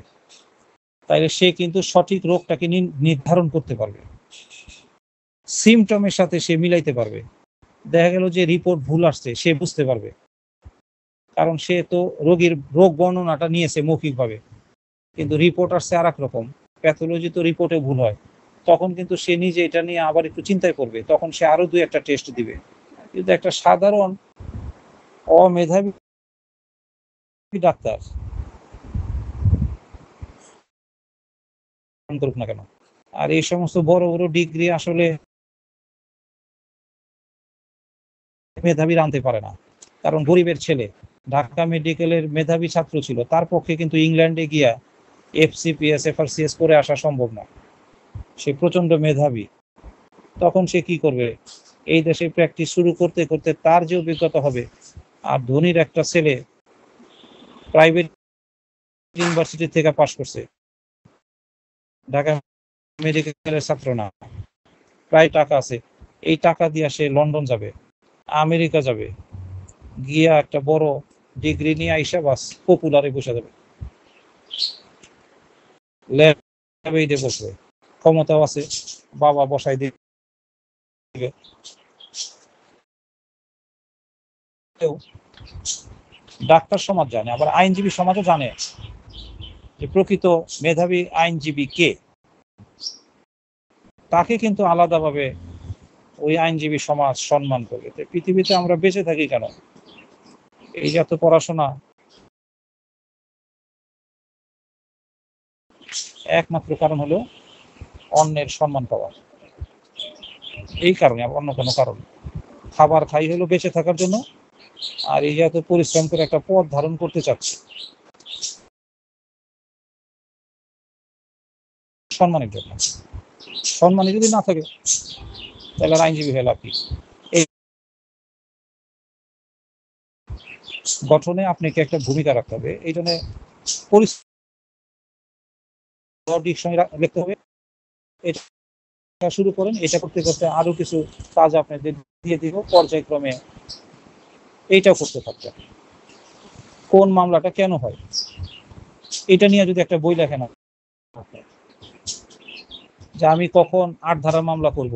তাইলে সে কিন্তু সঠিক রোগটাকে নির্ধারণ করতে পারবে, সিমটমের সাথে সে মিলাইতে পারবে। দেখা গেল যে রিপোর্ট ভুল আসছে, সে বুঝতে পারবে, কারণ সে তো রোগীর রোগ বর্ণনাটা নিয়েছে মৌখিকভাবে, কিন্তু রিপোর্ট আসছে আর এক রকম। প্যাথোলজি তো রিপোর্টে ভুল হয়, তখন কিন্তু সে নিজে এটা নিয়ে আবার একটু চিন্তায় করবে, তখন সে আরো 2-1টা টেস্ট দিবে। কিন্তু একটা সাধারণ অমেধাবী ডাক্তার করুক না কেন, আর এই সমস্ত বড় বড় ডিগ্রি আসলে মেধাবীরা আনতে পারে না, কারণ গরিবের ছেলে ঢাকা মেডিকেলের মেধাবী ছাত্র ছিল, তার পক্ষে কিন্তু ইংল্যান্ডে গিয়া FCPS FRCS করে আসা সম্ভব না। সে প্রচন্ড মেধাবী, তখন সে কি করবে, এই দেশে প্র্যাকটিস শুরু করতে করতে তার যে অভিজ্ঞতা হবে। আর ধনীর একটা ছেলে প্রাইভেট ইউনিভার্সিটি থেকে পাশ করছে, ঢাকা মেডিকেলের ছাত্র না, প্রায় টাকা আছে, এই টাকা দিয়ে সে লন্ডন যাবে, আমেরিকা যাবে, গিয়া একটা বড় ডিগ্রি নিয়ে আইসা বাস পপুলারে বসে যাবে, ল্যাবে বসবে, ক্ষমতাও আছে, বাবা বসাই দিবে। ডাক্তার সমাজ জানে, আবার আইনজীবী সমাজও জানে যে প্রকৃত মেধাবী আইনজীবী কে, তাকে কিন্তু আলাদাভাবে ওই আইনজীবী সমাজ সম্মান করবে। পৃথিবীতে আমরা বেঁচে থাকি কেন, এই যত পড়াশোনা একমাত্র কারণ হলো অন্যের সম্মান পাওয়া, এই কারণে, অন্য কোনো কারণ। খাবার খাই হলো বেঁচে থাকার জন্য, আর এই যত পরিশ্রম করে একটা পদ ধারণ করতে চাচ্ছে সম্মানের জন্য। সম্মানই যদি না থাকে তাহলে আইনজীবী হয়ে লাভ কি? এই গঠনে আপনাকে একটা ভূমিকা রাখতে হবে, এই জন্য লিখতে হবে। এটা শুরু করেন, এটা করতে করতে আরো কিছু কাজ আপনাদের দিয়ে দিব পর্যায়ক্রমে, এইটাও করতে থাকবেন। কোন মামলাটা কেন হয় এটা নিয়ে যদি একটা বই লেখেন, যে আমি কখন 8 ধারার মামলা করব,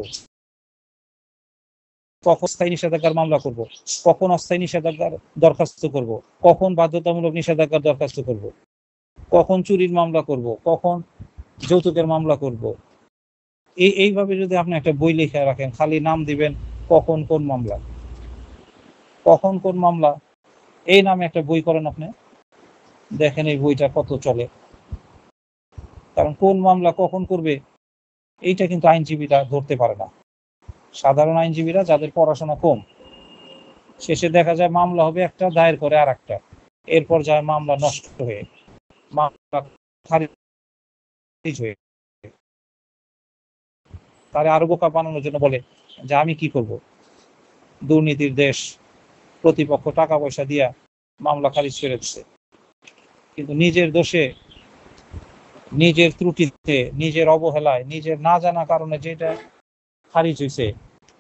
কখন স্থায়ী নিষেধাজ্ঞার মামলা করব, কখন অস্থায়ী নিষেধাজ্ঞার দরখাস্ত করব, কখন বাধ্যতামূলক নিষেধাজ্ঞার দরখাস্ত করব, কখন চুরির মামলা করব, কখন যৌতুকের মামলা করব, এইভাবে যদি আপনি একটা বই লিখে রাখেন, খালি নাম দিবেন কখন কোন মামলা, কখন কোন মামলা, এই নামে একটা বই করেন আপনি, দেখেন এই বইটা কত চলে। কারণ কোন মামলা কখন করবে এইটা কিন্তু আইনজীবীরা ধরতে পারে না। সাধারণ আইনজীবীরা যাদের পড়াশোনা কম, শেষে দেখা যায় মামলা হবে একটা, দায়ের করে আর একটা, এরপর যায় মামলা নষ্ট হয়ে, মামলা খারিজ হয়ে, তারে আরো বোকা বানানোর জন্য বলে যে আমি কি করব, দুর্নীতির দেশ, প্রতিপক্ষ টাকা পয়সা দিয়া মামলা খারিজ করে দিচ্ছে, কিন্তু নিজের দোষে, নিজের ত্রুটিতে, নিজের অবহেলায়, নিজের না জানা কারণে যেটা খারিজ হয়েছে,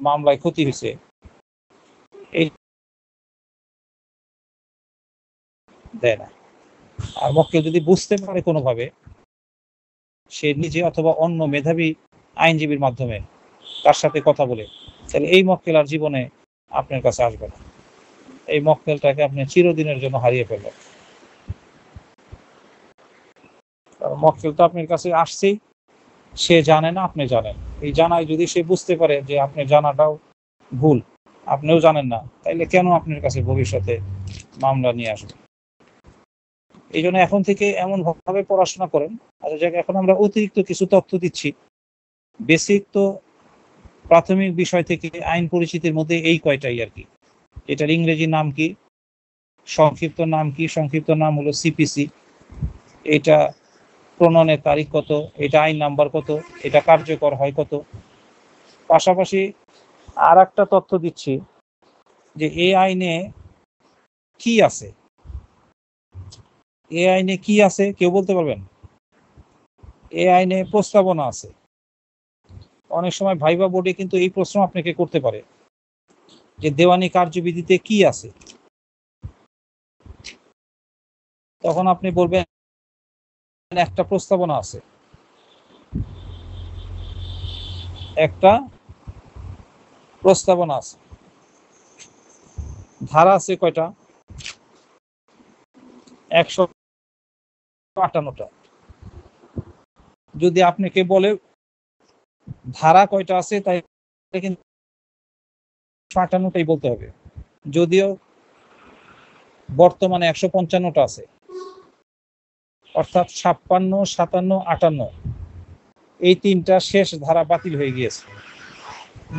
মামলায় ক্ষতি হয়েছে, এই দেয় না। আর মক্কেল যদি বুঝতে পারে কোনোভাবে, সে নিজে অথবা অন্য মেধাবী আইনজীবীর মাধ্যমে তার সাথে কথা বলে, তাহলে এই মক্কেল আর জীবনে আপনার কাছে আসবে না, এই মক্কেলটাকে আপনি চিরদিনের জন্য হারিয়ে ফেলবেন। মক্কেল তো আপনার কাছে আসছেই, সে জানে না আপনি জানেন, এই জানাই যদি সে বুঝতে পারে যে আপনি জানাটাও ভুল, আপনিও জানেন না, তাইলে কেন আপনার কাছে ভবিষ্যতে মামলা নিয়ে আসবে? এই জন্য এখন থেকে এমন ভাবে পড়াশোনা করেন। আচ্ছা, এখন আমরা অতিরিক্ত কিছু তথ্য দিচ্ছি, বেসিক তো প্রাথমিক বিষয় থেকে আইন পরিচিতির মধ্যে এই কয়টাই আর কি। এটার ইংরেজি নাম কি, সংক্ষিপ্ত নাম কি, সংক্ষিপ্ত নাম হলো CPC, এটা প্রণয়নের তারিখ কত, এটা আইন নাম্বার কত, এটা কার্যকর হয় কত। পাশাপাশি আর একটা তথ্য দিচ্ছি যে এই আইনে কি আছে, এই আইনে কি আছে কেউ বলতে পারবেন? এই আইনে প্রস্তাবনা আছে। অনেক সময় ভাইবা বোর্ডে কিন্তু এই প্রশ্ন আপনাকে করতে পারে যে দেওয়ানি কার্যবিধিতে কি আছে। তখন আপনি বলবেন একটা প্রস্তাবনা আছে, একটা প্রস্তাবনা আছে। ধারা আছে কয়টা? 158টা। যদি আপনাকে বলে ধারা কয়টা আছে, তাই কিন্তু 58টাই বলতে হবে, যদিও বর্তমানে 155টা আছে। অর্থাৎ 56, 57, 58 এই তিনটা শেষ ধারা বাতিল হয়ে গিয়েছে।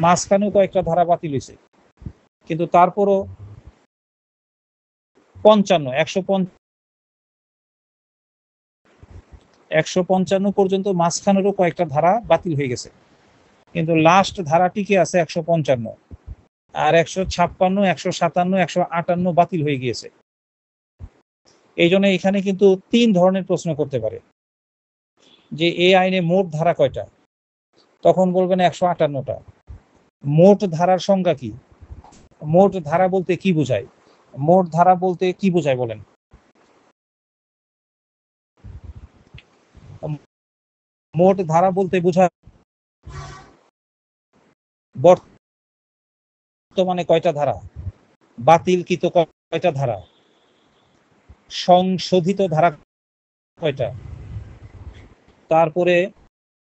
মাঝখানেও কয়েকটা ধারা বাতিল হয়েছে, কিন্তু তারপরও 155 পর্যন্ত মাঝখানেরও কয়েকটা ধারা বাতিল হয়ে গেছে, কিন্তু লাস্ট ধারা টিকে আছে 155। আর 156, 157, 158 বাতিল হয়ে গিয়েছে। এই জন্য এখানে কিন্তু 3 ধরনের প্রশ্ন করতে পারে, যে এই আইনে মোট ধারা কয়টা, তখন বলবেন 158টা। মোট ধারার সংজ্ঞা কি? মোট ধারা বলতে কি বোঝায়? মোট ধারা বলতে কি বোঝায় বলেন? মোট ধারা বলতে বোঝায় বর্তমানে কয়টা ধারা, বাতিলকৃত কয়টা ধারা, সংশোধিত ধারা কয়টা, তারপরে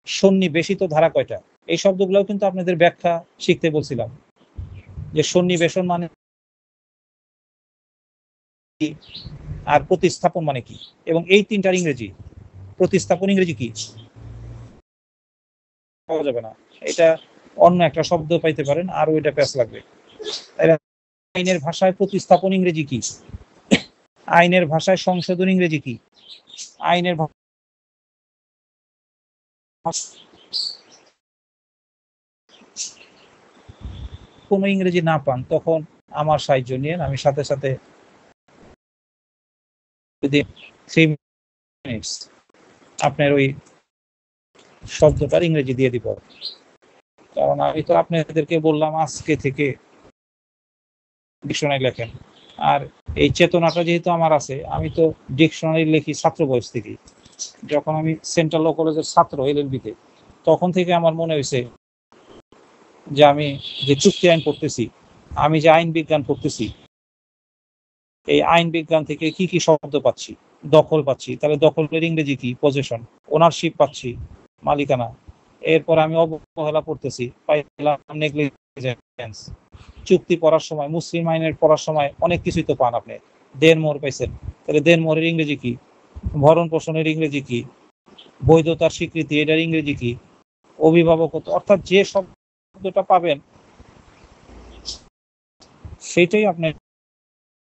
সন্নিবেশিত ধারা কয়টা। এই শব্দগুলো কিন্তু আপনাদের ব্যাখ্যা শিখতে বলছিলাম, যে সন্নিবেশন মানে কি আর প্রতিস্থাপন মানে কি, এবং এই তিনটার ইংরেজি। প্রতিস্থাপন ইংরেজি কি পাওয়া যাবে না, এটা অন্য একটা শব্দ পাইতে পারেন, আর ওইটা প্যাচ লাগবে। আইনের ভাষায় প্রতিস্থাপন ইংরেজি কি? আইনের ভাষায় সংশোধন ইংরেজি কি? আইনের কোনো ইংরেজি না পান, তখন আমার সাহায্য নিয়ে আমি সাথে সাথে যদি 3 মিনিটস আপনার ওই শব্দটার ইংরেজি দিয়ে দিব। কারণ আমি তো আপনাদেরকে বললাম আজকে থেকে ডিকশনারি লেখেন, আর এই চেতনাটা যেহেতু আমার আছে, আমি তো ডিকশনারি লিখি ছাত্র বয়স থেকেই। যখন আমি সেন্ট্রাল ল কলেজের ছাত্র এলএলবিতে, তখন থেকে আমার মনে হয়েছে যে আমি যে চুক্তি আইন পড়তেছি, আমি যে আইন বিজ্ঞান পড়তেছি, এই আইন বিজ্ঞান থেকে কি কি শব্দ পাচ্ছি। দখল পাচ্ছি, তাহলে দখলের ইংরেজি কি? পজেশন। ওনারশিপ পাচ্ছি, মালিকানা। এরপর আমি অবহেলা পড়তেছি, পাইলাম নেগলিজেন্স। চুক্তি পড়ার সময়, মুসলিম আইনের পড়ার সময় অনেক কিছুই তো পান আপনি। দেনমোহর পাইছেন, তাহলে দেনমোহরের ইংরেজি কি? ভরণ পোষণের ইংরেজি কি? বৈধতার স্বীকৃতি, এটার ইংরেজি কি? অভিভাবকত্ব। অর্থাৎ যে শব্দটা পাবেন সেটাই আপনার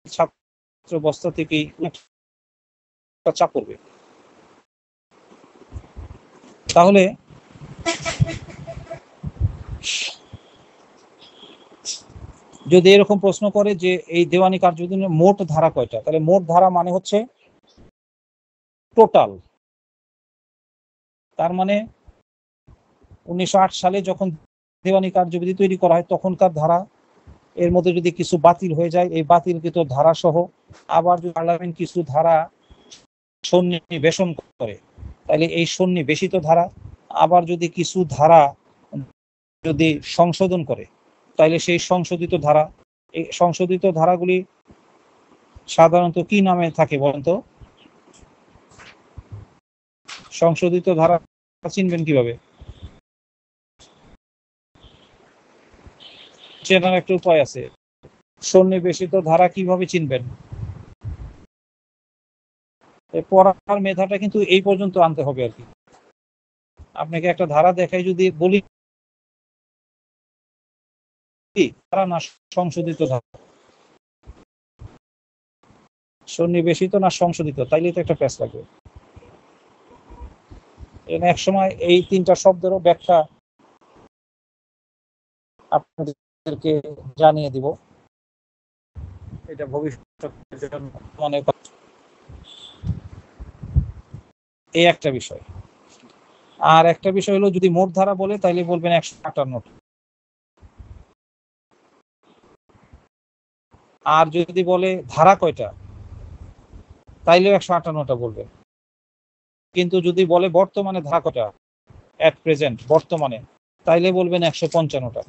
ছাত্র অবস্থা থেকেই চাপ পড়বে। তাহলে যদি এরকম প্রশ্ন করে যে এই দেওয়ানি কার্যবিধির মোট ধারা কয়টা, তাহলে মোট ধারা মানে হচ্ছে টোটাল। তার মানে 1908 সালে যখন দেওয়ানি কার্যবিধি তৈরি করা হয়, তখনকার ধারা, এর মধ্যে যদি কিছু বাতিল হয়ে যায়, এই বাতিলকৃত ধারা সহ আবার যদি পার্লামেন্ট কিছু ধারা সন্নিবেশন করে, তাহলে এই সন্নিবেশিত ধারা, আবার যদি কিছু ধারা যদি সংশোধন করে, তাহলে সেই সংশোধিত ধারা। এই সংশোধিত ধারাগুলি সাধারণত কি নামে থাকে বলেন তো? সংশোধিত ধারা চিনবেন কিভাবে? চেনার একটা উপায় আছে। সন্নিবেশিত ধারা কিভাবে চিনবেন? পড়ার মেধাটা কিন্তু এই পর্যন্ত আনতে হবে আর কি। আপনাকে একটা ধারা দেখাই যদি বলি ধারা না সংশোধিত ধারা, সন্নিবেশিত না সংশোধিত, তাইলে তো একটা প্যাচ লাগবে। এক সময় এই তিনটা শব্দেরও ব্যাখ্যা আপনাদেরকে জানিয়ে দিব, এটা ভবিষ্যতের জন্য মনে এই একটা বিষয়। আর একটা বিষয় হলো, যদি মোট ধারা বলে তাইলে বলবেন 158। আর যদি বলে ধারা কয়টা, তাইলেও 158টা বলবে। কিন্তু যদি বলে বর্তমানে ধারা কটা, অ্যাট প্রেজেন্ট, বর্তমানে, তাইলে বলবেন 155টা।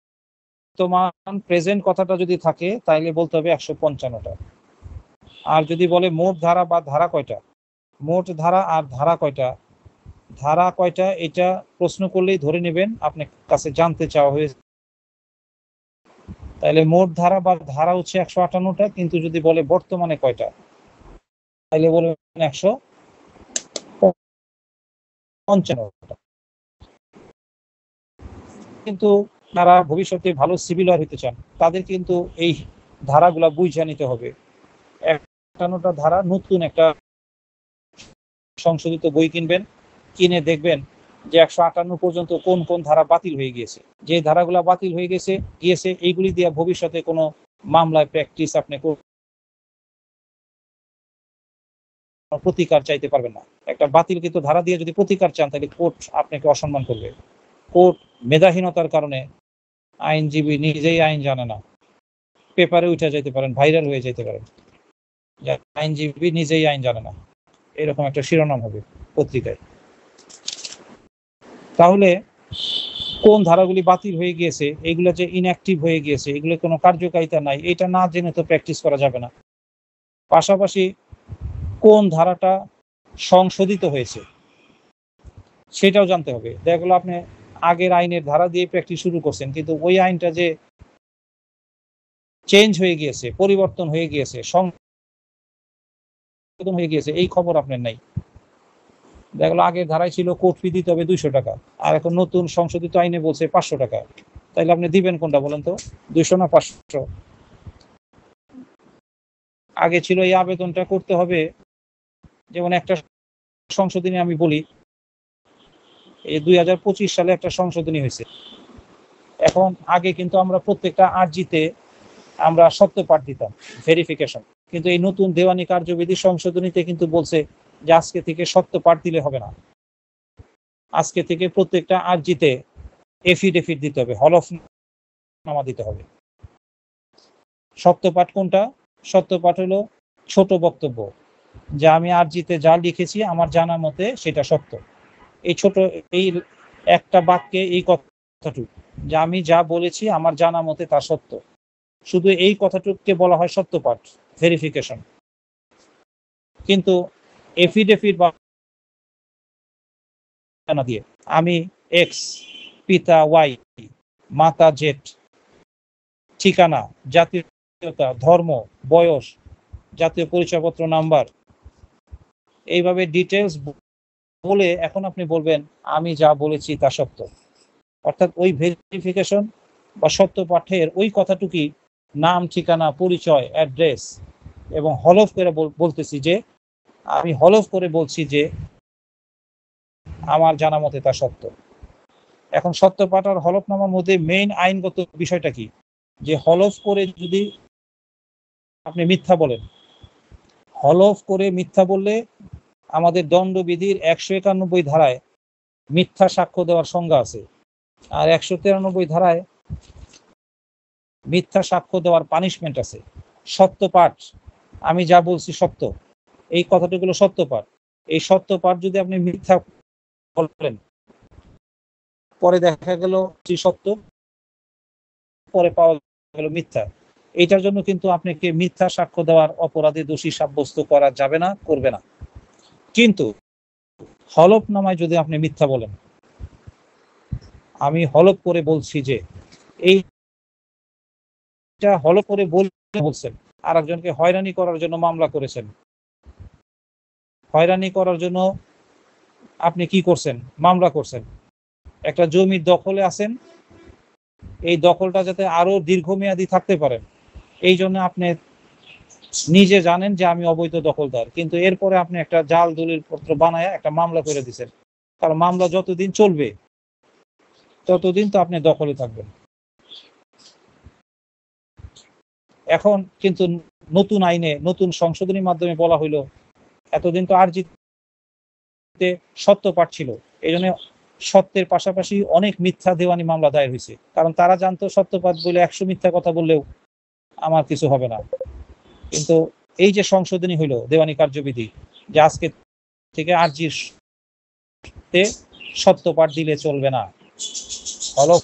বর্তমান প্রেজেন্ট কথাটা যদি থাকে তাইলে বলতে হবে 155টা। আর যদি বলে মোট ধারা বা ধারা কয়টা, মোট ধারা আর ধারা কয়টা, ধারা কয়টা এটা প্রশ্ন করলেই ধরে নেবেন আপনার কাছে জানতে চাওয়া হয়েছে। তাহলে মোট ধারা বা ধারা হচ্ছে 158টা, কিন্তু যদি বলে বর্তমানে কয়টা তাহলে বলবেন 155টা। কিন্তু যারা ভবিষ্যতে ভালো সিভিল লয়ার হতে চান তাদের কিন্তু এই ধারাগুলা বুঝে নিতে হবে। 51টা ধারা, নতুন একটা সংশোধিত বই কিনবেন, কিনে দেখবেন যে 158 পর্যন্ত কোন কোন ধারা বাতিল হয়ে গিয়েছে। যে ধারাগুলা বাতিল হয়ে গিয়েছে এইগুলি দিয়ে ভবিষ্যতে কোনো মামলায় প্র্যাকটিস আপনি প্রতিকার চাইতে পারবেন না। একটা বাতিলকৃত ধারা দিয়ে যদি প্রতিকার চান তাহলে কোর্ট আপনাকে অসম্মান করবে। কোর্ট মেধাহীনতার কারণে আইনজীবী নিজেই আইন জানে না, পেপারে উঠে যেতে পারেন, ভাইরাল হয়ে যেতে পারেন, আইনজীবী নিজেই আইন জানে না, এরকম একটা শিরোনাম হবে পত্রিকায়। তাহলে কোন ধারাগুলি বাতিল হয়ে গিয়েছে, এগুলো যে ইনঅ্যাক্টিভ হয়ে গিয়েছে, এগুলো কোনো কার্যকারিতা নাই, এটা না জেনে তো প্র্যাকটিস করা যাবে না। পাশাপাশি কোন ধারাটা সংশোধিত হয়েছে সেটাও জানতে হবে। দেখা গেলো আপনি আগের আইনের ধারা দিয়ে প্র্যাকটিস শুরু করছেন, কিন্তু ওই আইনটা যে চেঞ্জ হয়ে গিয়েছে, পরিবর্তন হয়ে গিয়েছে, সংশোধন হয়ে গিয়েছে, এই খবর আপনার নাই। দেখা গেলো আগের ধারায় ছিল কোর্ট ফি দিতে হবে 200 টাকা, আর এখন নতুন সংশোধিত আইনে বলছে 500 টাকা। তাইলে আপনি দিবেন কোনটা বলেন তো, 200 না 500? আগে ছিল এই আবেদনটা করতে হবে, যেমন একটা সংশোধনী আমি বলি, এই 2025 সালে একটা সংশোধনী হয়েছে। এখন আগে কিন্তু আমরা প্রত্যেকটা আর্জিতে আমরা সত্যপাঠ দিতাম, ভেরিফিকেশন। কিন্তু এই নতুন দেওয়ানি কার্যবিধি সংশোধনীতে কিন্তু বলছে যে আজকে থেকে সত্যপাঠ দিলে হবে না, আজকে থেকে প্রত্যেকটা আর্জিতে এফিডেভিট দিতে হবে, হলফনামা দিতে হবে। সত্যপাঠ কোনটা? সত্যপাঠ হলো ছোট বক্তব্য, যে আমি আর্জিতে যা লিখেছি আমার জানা মতে সেটা সত্য। এই ছোট, এই একটা বাক্যে এই কথাটুকু, যে আমি যা বলেছি আমার জানা মতে তা সত্য, শুধু এই কথাটুকুকে বলা হয় সত্যপাঠ, ভেরিফিকেশন। কিন্তু এফিডেভিট বা দিয়ে আমি এক্স, পিতা ওয়াই, মাতা জেড, ঠিকানা, জাতীয়তা, ধর্ম, বয়স, জাতীয় পরিচয়পত্র নাম্বার, এইভাবে ডিটেলস বলে এখন আপনি বলবেন আমি যা বলেছি তা সত্য। অর্থাৎ ওই ভেরিফিকেশন বা সত্য পাঠের ওই কথাটুকুই নাম, ঠিকানা, পরিচয়, অ্যাড্রেস, এবং হলফ করে বলতেছি যে আমি হলফ করে বলছি যে আমার জানা মতে তা সত্য। এখন সত্য পাঠ আর হলফনামার মধ্যে মেইন আইনগত বিষয়টা কি, যে হলফ করে যদি আপনি মিথ্যা বলেন, হলফ করে মিথ্যা বললে আমাদের দণ্ডবিধির 191 ধারায় মিথ্যা সাক্ষ্য দেওয়ার সংজ্ঞা আছে, আর 193 ধারায় মিথ্যা সাক্ষ্য দেওয়ার পানিশমেন্ট আছে। সত্যপাঠ, আমি যা বলছি সত্য, এই কথাগুলো সত্যপাঠ। এই সত্যপাঠ যদি আপনি মিথ্যা বলেন, পরে দেখা গেল যে সত্য, পরে পাওয়া গেল মিথ্যা, এটার জন্য কিন্তু আপনাকে মিথ্যা সাক্ষ্য দেওয়ার অপরাধে দোষী সাব্যস্ত করা যাবে না, করবে না। কিন্তু হলফনামায় যদি আপনি মিথ্যা বলেন, আমি হলফ করে বলছি যে, এইটা হলফ করে বলছেন, আর একজনকে হয়রানি করার জন্য মামলা করেছেন, হয়রানি করার জন্য আপনি কি করছেন, মামলা করছেন, একটা জমির দখলে আছেন, এই দখলটা যাতে আরো দীর্ঘমেয়াদী থাকতে পারেন এই জন্য আপনি নিজে জানেন যে আমি অবৈধ দখলদার, কিন্তু এরপরে আপনি একটা জাল দলিল পত্র বানায় একটা মামলা করে দিচ্ছেন, কারণ মামলা যতদিন চলবে ততদিন তো আপনি দখলে থাকবেন। এখন কিন্তু নতুন আইনে, নতুন সংশোধনীর মাধ্যমে বলা হইলো, এতদিন তো আরজিতে সত্যপাঠ ছিল, এই জন্য সত্যের পাশাপাশি অনেক মিথ্যা দেওয়ানি মামলা দায়ের হয়েছে, কারণ তারা জানতো সত্যপাঠ বলে 100 মিথ্যা কথা বললেও আমার কিছু হবে না। কিন্তু এই যে সংশোধনী হইল দেওয়ানি কার্যবিধি, যে আজকে থেকে আরজির সত্যপাঠ দিলে চলবে না, হলফ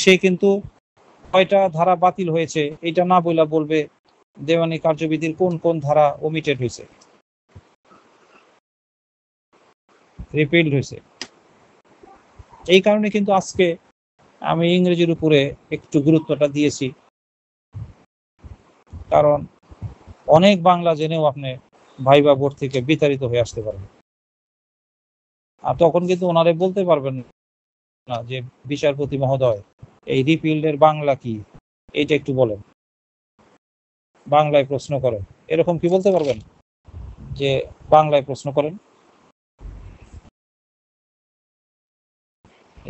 সে কিন্তু কয়টা ধারা বাতিল হয়েছে এটা না বইলা বলবে দেওয়ানি কার্যবিধির কোন কোন ধারা ওমিটেড হয়েছে, রিপিল্ড হয়েছে। এই কারণে কিন্তু আজকে আমি ইংরেজির উপরে একটু গুরুত্বটা দিয়েছি, কারণ অনেক বাংলা জেনেও আপনি ভাইবা বোর্ড থেকে বিতাড়িত হয়ে আসতে পারবেন। আর তখন কিন্তু ওনারে বলতে পারবেন না যে বিচারপতি মহোদয় এই রিপিল্ডের বাংলা কি, এইটা একটু বলেন, বাংলায় প্রশ্ন করেন, এরকম কি বলতে পারবেন যে বাংলায় প্রশ্ন করেন?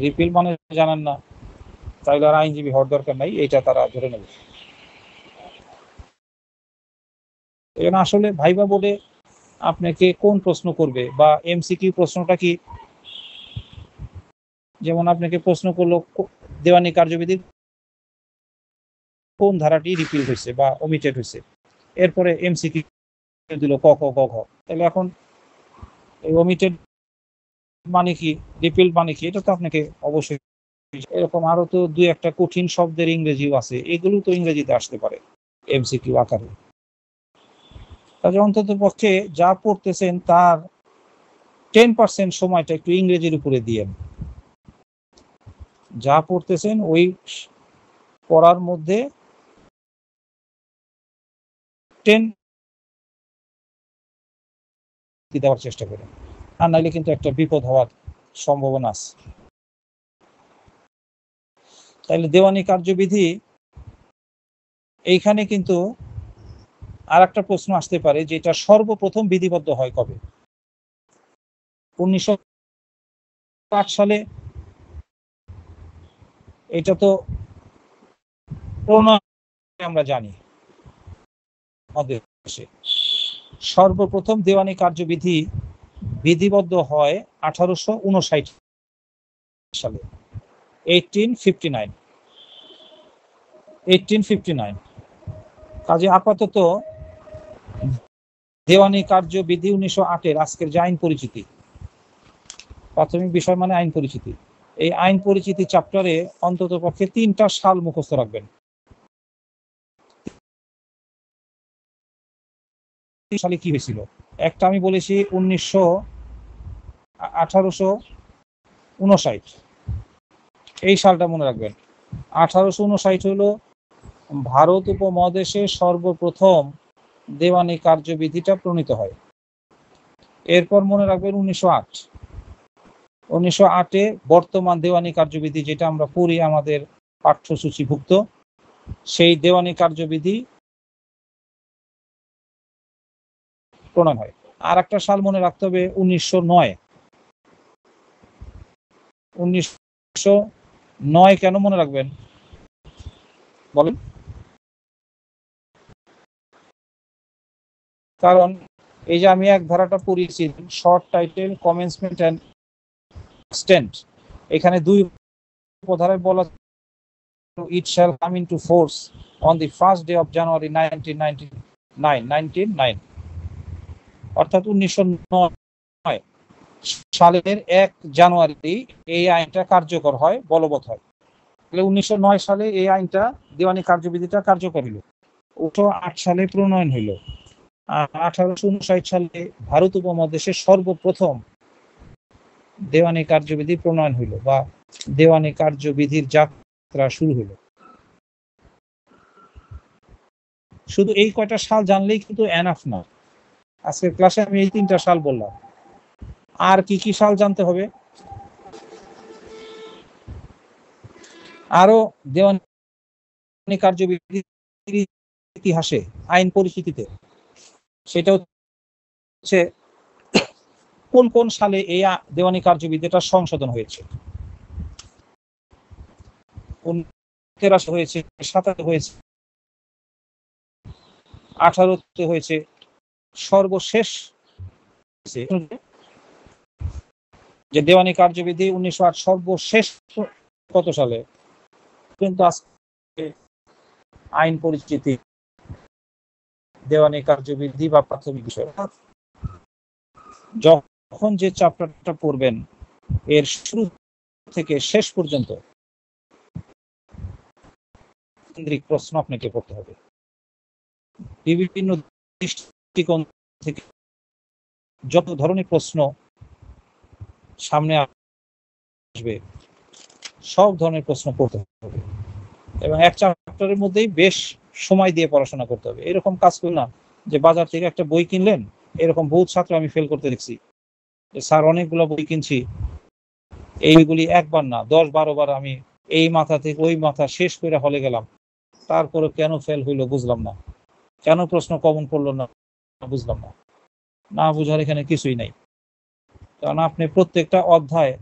রিপিল মানে জানেন না, তাইলে আর আইনজীবী হওয়ার দরকার নাই, এইটা তারা ধরে নেবে। এই জন্য আসলে ভাইবা বোর্ডে আপনাকে কোন প্রশ্ন করবে বা এমসিকিউ প্রশ্নটা কি, যেমন আপনাকে প্রশ্ন করলো দেওয়ানি কার্যবিধির কোন ধারাটি রিপিল হয়েছে বা ওমিটেড হয়েছে, এরপরে এমসিকিউ দিল ক খ গ ঘ, তাহলে এখন এই ওমিটেড মানে কি, রিপিল মানে কি, এটা তো আপনাকে অবশ্যই। এরকম আরো তো দুই একটা কঠিন শব্দের ইংরেজিও আছে, এগুলো তো ইংরেজিতে আসতে পারে এমসিকিউ আকারে। তাহলে অন্তত পক্ষে যা পড়তেছেন তার 10% সময়টা একটু ইংরেজির উপরে দিয়েন। যা পড়তেছেন ওই পড়ার মধ্যে 10 দেওয়ার চেষ্টা করেন, আর নাইলে কিন্তু একটা বিপদ হওয়ার সম্ভাবনা আছে। তাহলে দেওয়ানি কার্যবিধি এইখানে কিন্তু আর একটা প্রশ্ন আসতে পারে, যেটা সর্বপ্রথম বিধিবদ্ধ হয় কবে? 1908 সালে। এটা তো আমরা জানি আমাদের দেশে সর্বপ্রথম দেওয়ানি কার্যবিধি বিধিবদ্ধ হয় 1859 সালে, 1859। কাজে আপাতত দেওয়ানি কার্যবিধি 1908-এর আজকের যে আইন পরিচিতি, প্রাথমিক বিষয় মানে আইন পরিচিতি, এই আইন পরিচিতি চ্যাপ্টারে অন্তত পক্ষে 3টা সাল মুখস্থ রাখবেন। সালে কি হয়েছিল, একটা আমি বলেছি 1859, এই সালটা মনে রাখবেন। 1859 হলো ভারত উপমহাদেশে সর্বপ্রথম দেওয়ানি কার্যবিধিটা প্রণীত হয়। এরপর মনে রাখবেন 1908-এ বর্তমান দেওয়ানি কার্যবিধি যেটা আমরা পড়ি আমাদের পাঠ্যসূচিভুক্ত, সেই দেওয়ানি কার্যবিধি প্রণয়ন হয়। আর একটা সাল মনে রাখতে হবে 1909। 1909 কেন মনে রাখবেন বলেন? কারণ এই যে আমি এক ধারাটা পড়িয়েছি, short title commencement and extent, এখানে দুই উপধারায় বলা it shall come into force on the first day of January 1909, অর্থাৎ 1909 সালের 1 জানুয়ারি এই আইনটা কার্যকর হয়, বলবৎ হয়। তাহলে 1909 সালে এই আইনটা দেওয়ানি কার্যবিধিটা কার্যকর হইল, 1908 সালে প্রণয়ন হইল, আর 1859 সালে ভারত উপমহাদেশে সর্বপ্রথম দেওয়ানি কার্যবিধি প্রণয়ন হইল বা দেওয়ানি কার্যবিধির যাত্রা শুরু হইল। শুধু এই কয়টা সাল জানলেই কিন্তু এনাফ না। আজকের ক্লাসে আমি এই 3টা সাল বললাম, আর কি কি সাল জানতে হবে? আরো দেওয়ানি কার্যবিধির ইতিহাসে আইন পরিচিতিতে সেটা হচ্ছে কোন কোন সালে এই দেওয়ানি কার্যবিধিটা সংশোধন হয়েছে। 13 হয়েছে, 17 হয়েছে, 18 হয়েছে, সর্বশেষ যে দেওয়ানি কার্যবিধি 1908 সর্বশেষ কত সালে? কিন্তু আজকে আইন পরিচিতি দেওয়ানি কার্যবিধি বা প্রাথমিক বিষয়, যখন যে চ্যাপ্টারটা পড়বেন এর শুরু থেকে শেষ পর্যন্ত কেন্দ্রিক প্রশ্ন আপনাকে পড়তে হবে। বিভিন্ন দৃষ্টিকোণ থেকে যত ধরনের প্রশ্ন সামনে আসবে সব ধরনের প্রশ্ন পড়তে হবে এবং এক চ্যাপ্টারের মধ্যেই বেশ সময় দিয়ে পড়াশোনা করতে হবে। এরকম কাজ করি না যে বাজার থেকে একটা বই কিনলেন, এরকম বহুত ছাত্র আমি ফেল করতে দেখছি, স্যার অনেকগুলো বই কিনছি, এইগুলি একবার না 10-12 বার আমি এই মাথা থেকে ওই মাথা শেষ করে হলে গেলাম, তারপরে কেন ফেল হইলো বুঝলাম না, কেন প্রশ্ন কমন পড়লো না বুঝলাম না। না বুঝার এখানে কিছুই নাই, কারণ আপনি প্রত্যেকটা অধ্যায়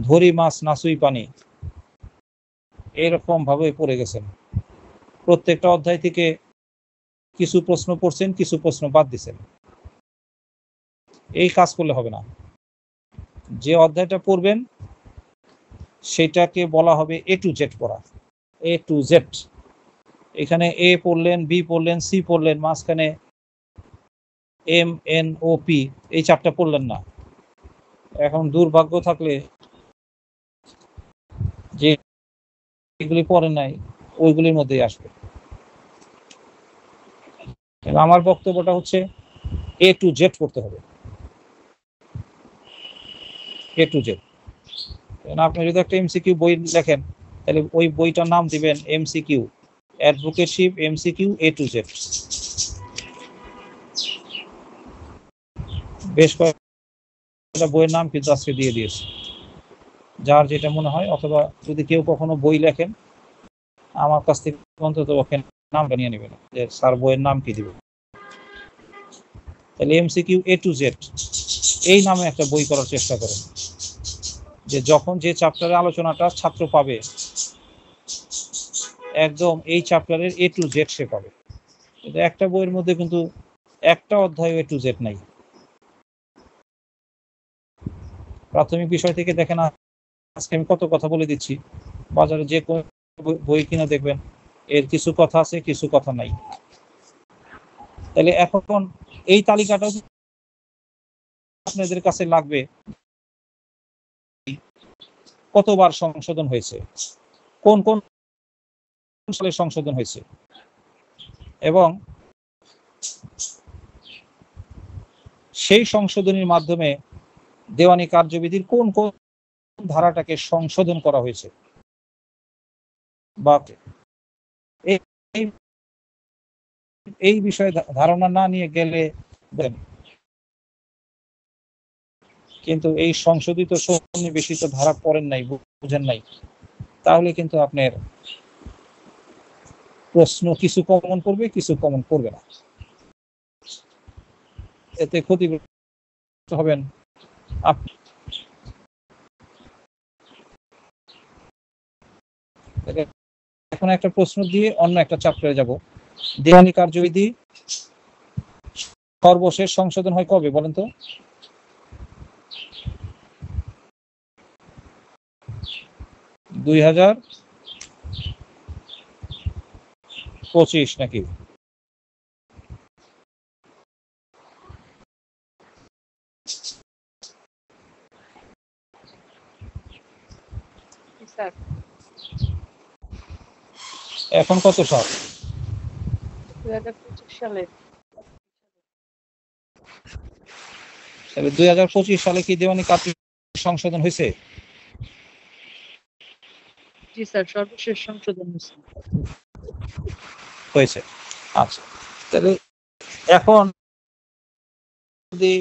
ধরি মাছ নাচুই পানি এরকম ভাবে পড়ে গেছেন। প্রত্যেকটা অধ্যায় থেকে কিছু প্রশ্ন পড়ছেন, কিছু প্রশ্ন বাদ দিছেন। এই কাজ করলে হবে না। যে অধ্যায়টা পড়বেন সেটাকে বলা হবে এ টু জেড পড়া, এ টু জেড। এখানে এ পড়লেন, বি পড়লেন, সি পড়লেন, মাঝখানে এম এন ও পি এই চারটা পড়লেন না। এখন দুর্ভাগ্য থাকলে যে এগুলি পড়েন নাই ওইগুলির মধ্যেই আসবে। আমার বক্তব্যটা হচ্ছে এ টু জেড পড়তে হবে, এ টু জেড। আপনি যদি একটা এমসিকিউ বই লেখেন তাহলে ওই বইটার নাম দিবেন MCQ advocateship MCQ A to Z. বেশ কয়েকটা বইয়ের নাম কিন্তু আজকে দিয়ে দিয়েছে, যার যেটা মনে হয়। অথবা যদি কেউ কখনো বই লেখেন আমার কাছ থেকে অন্তত নামটা নিয়ে নেবেন যে স্যার বইয়ের নাম কি দিবেন। তাহলে এমসিকিউ এ টু জেড এই নামে একটা বই করার চেষ্টা করেন, যে যখন যে চ্যাপ্টারের আলোচনাটা ছাত্র পাবে একদম এই চ্যাপ্টারের এ টু জেড সে পাবে। কিন্তু একটা বইয়ের মধ্যে কিন্তু একটা অধ্যায় এ টু জেড নাই। প্রাথমিক বিষয় থেকে দেখেন আজকে আমি কত কথা বলে দিচ্ছি, বাজারে যে কোনো বই কিনা দেখবেন এর কিছু কথা আছে কিছু কথা নাই। তাহলে এখন এই তালিকাটাও আপনাদের কাছে লাগবে কতবার সংশোধন হয়েছে, কোন কোন সালে সংশোধন হয়েছে, এবং সেই সংশোধনের মাধ্যমে দেওয়ানি কার্যবিধির কোন কোন ধারাটাকে সংশোধন করা হয়েছে। বা এই বিষয়ে ধারণা না নিয়ে গেলে কিন্তু এই সংশোধিত সন্নিবেশিত ধারা পড়েন নাই, বুঝেন নাই, তাহলে কিন্তু আপনার প্রশ্ন কিছু কমন পড়বে কিছু কমন পড়বে না, এতে ক্ষতিগ্রস্ত হবেন আপনি। এখন একটা প্রশ্ন দিয়ে অন্য একটা চ্যাপ্টারে যাব। দেওয়ানি কার্যবিধি সর্বশেষ সংশোধন হয় কবে বলেন তো? 2025 নাকি? এখন কত সাল? 2025 সালে। তাহলে 2025 সালে কি দেওয়ানি কার্যবিধি সংশোধন হয়েছে? জি স্যার, সর্বশেষ সংশোধন হয়েছে। আচ্ছা, তাহলে এখন যদি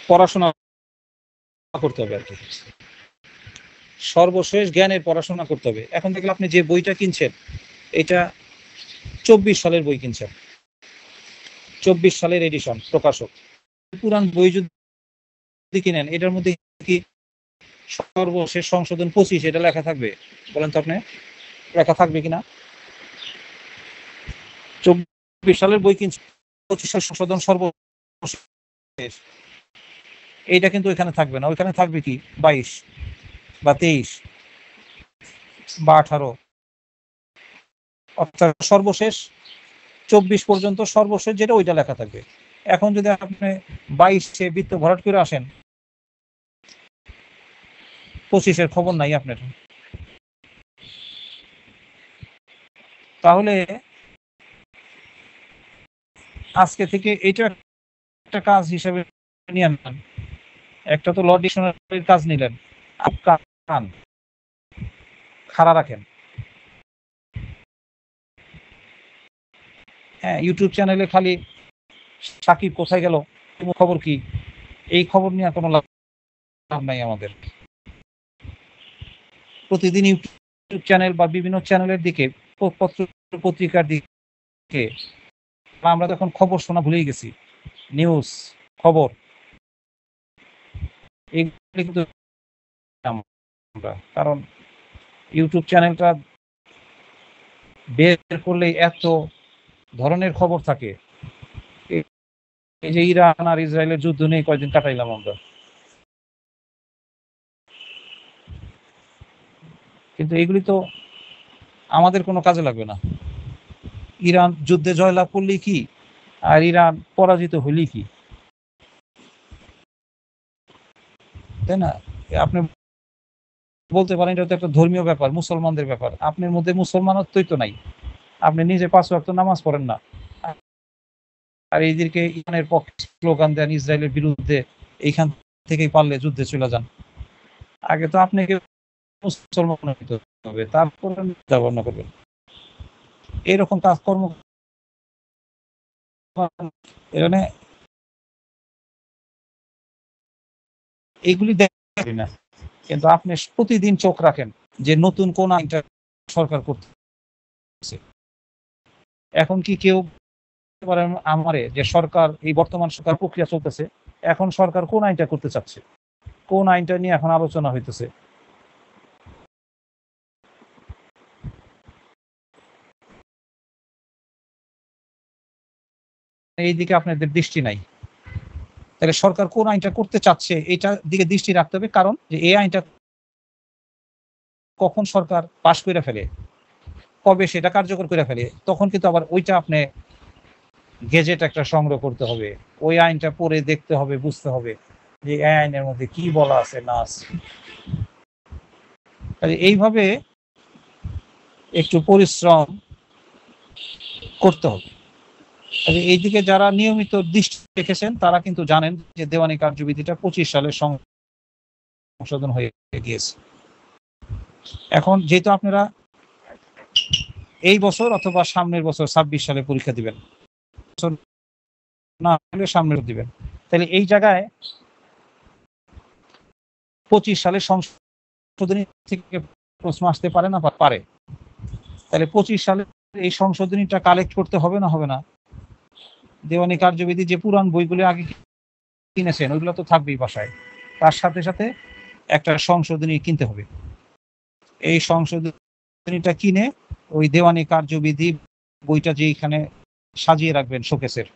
পড়াশোনা করতে হবে আর কি, সর্বশেষ জ্ঞানের পড়াশোনা করতে হবে। এখন দেখলে আপনি যে বইটা কিনছেন এটা 24 সালের বই কিনছেন, 24 সালের এডিশন প্রকাশক। পুরান বই যদি কিনেন এটার মধ্যে কি সর্বশেষ সংশোধন 25 এটা লেখা থাকবে? বলেন তো আপনি, লেখা থাকবে কিনা? 24 সালের বই কিনছে, 25 সাল সংশোধন সর্বশেষ, এইটা কিন্তু এখানে থাকবে না। ওইখানে থাকবে কি 22 বা 23 বা 18, অর্থাৎ সর্বশেষ 24 পর্যন্ত সর্বশেষ যেটা ওইটা লেখা থাকবে। এখন যদি আপনি 22-এ বৃত্ত ভরাট করে আসেন, 25-এর খবর নাই আপনার। তাহলে আজকে থেকে এটা একটা কাজ হিসেবে নিয়ে আনলেন। একটা তো ল ডিকশনারির কাজ নিলেন, কান খাড়া রাখেন। হ্যাঁ, ইউটিউব চ্যানেলে খালি সাকিব কোথায় গেল, খবর কি, এই খবর নিয়ে কোনো লাভ নাই আমাদের। প্রতিদিন ইউটিউব চ্যানেল বা বিভিন্ন চ্যানেলের দিকে, পত্র পত্রিকার দিকে আমরা তখন খবর শোনা ভুলেই গেছি। নিউজ, খবর, এইগুলি কিন্তু আমরা, কারণ ইউটিউব চ্যানেলটা বের করলে এত ধরনের খবর থাকে। এই যে ইরান আর ইসরায়েলের যুদ্ধ নিয়ে কয়েকদিন কাটাইলাম আমরা, কিন্তু এগুলি তো আমাদের কোনো কাজে লাগবে না। ইরান যুদ্ধে জয়লাভ করলেই কি, আর ইরান পরাজিত হইলেই কি, তাই না? আপনি বলতে পারেন এটা তো একটা ধর্মীয় ব্যাপার, মুসলমানদের ব্যাপার। আপনার মধ্যে মুসলমানত্বই তো নাই, আপনি নিজে 5 ওয়াক্ত নামাজ পড়েন না, আর এইদিকে ইরানের পক্ষে স্লোগান দেন ইসরায়েলের বিরুদ্ধে। এইখান থেকেই পারলে যুদ্ধে চলে যান। আগে তো আপনাকে মুসলমান হতে হবে, তারপরে বর্ণনা করবেন। এরকম কাজকর্ম এখানে এইগুলি দেখি না, কিন্তু আপনি প্রতিদিন চোখ রাখেন যে নতুন কোন আইনটা সরকার করতেছে। এখন কি কেউ আমারে যে সরকার, এই বর্তমান সরকার প্রক্রিয়া চলতেছে, এখন সরকার কোন আইনটা করতে চাচ্ছে, কোন আইনটা নিয়ে এখন আলোচনা হইতেছে? এই দিকে আপনাদের দৃষ্টি নাই। তাহলে সরকার কোন আইনটা করতে চাচ্ছে এইটার দিকে দৃষ্টি রাখতে হবে, কারণ যে এই আইনটা কখন সরকার পাশ করে ফেলে, কবে সেটা কার্যকর করে ফেলে, তখন কিন্তু আবার ওইটা আপনি গেজেট একটা সংগ্রহ করতে হবে, ওই আইনটা পড়ে দেখতে হবে, বুঝতে হবে যে এই আইনের মধ্যে কি বলা আছে না আছে। এইভাবে একটু পরিশ্রম করতে হবে। এইদিকে যারা নিয়মিত দৃষ্টি রেখেছেন তারা কিন্তু জানেন যে দেওয়ানি কার্যবিধিটা 25 সালে সংশোধন হয়ে গিয়েছে। এখন যেহেতু আপনারা এই বছর অথবা সামনের বছর 26 সালে পরীক্ষা দিবেন, না হলে সামনের দিবেন, তাহলে এই জায়গায় 25 সালে সংশোধনী থেকে প্রশ্ন আসতে পারে না পারে। তাহলে 25 সালে এই সংশোধনীটা কালেক্ট করতে হবে না হবে না? দেওয়ানি কার্যবিধি যে পুরান বইগুলো আগে কিনেছেন ওইগুলো তো থাকবেই বাসায়, তার সাথে সাথে একটা সংশোধনী কিনতে হবে। এই সংশোধনীটা কিনে ওই দেওয়ানি কার্যবিধি বইটা যে এখানে সাজিয়ে রাখবেন শোকেসের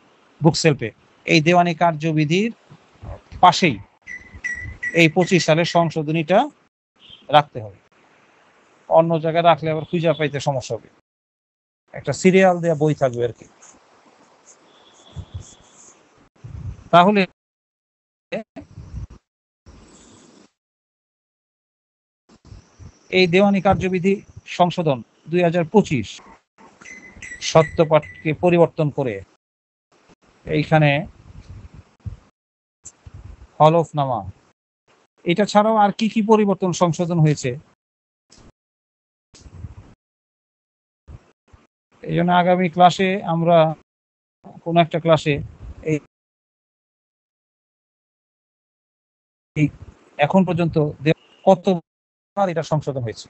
বুক সেলফে, এই দেওয়ানি কার্যবিধির পাশেই এই 25 সালের সংশোধনীটা রাখতে হবে। অন্য জায়গায় রাখলে আবার খুঁজে পাইতে সমস্যা হবে। একটা সিরিয়াল দেয়া বই থাকবে আর কি। তাহলে এই দেওয়ানি কার্যবিধি সংশোধন 2025 সত্যপাঠকে পরিবর্তন করে এইখানে হলফনামা, এটা ছাড়াও আর কি কি পরিবর্তন সংশোধন হয়েছে, এই জন্য আগামী ক্লাসে আমরা কোন একটা ক্লাসে এই এখন পর্যন্ত কতবার এটা সংশোধন হয়েছে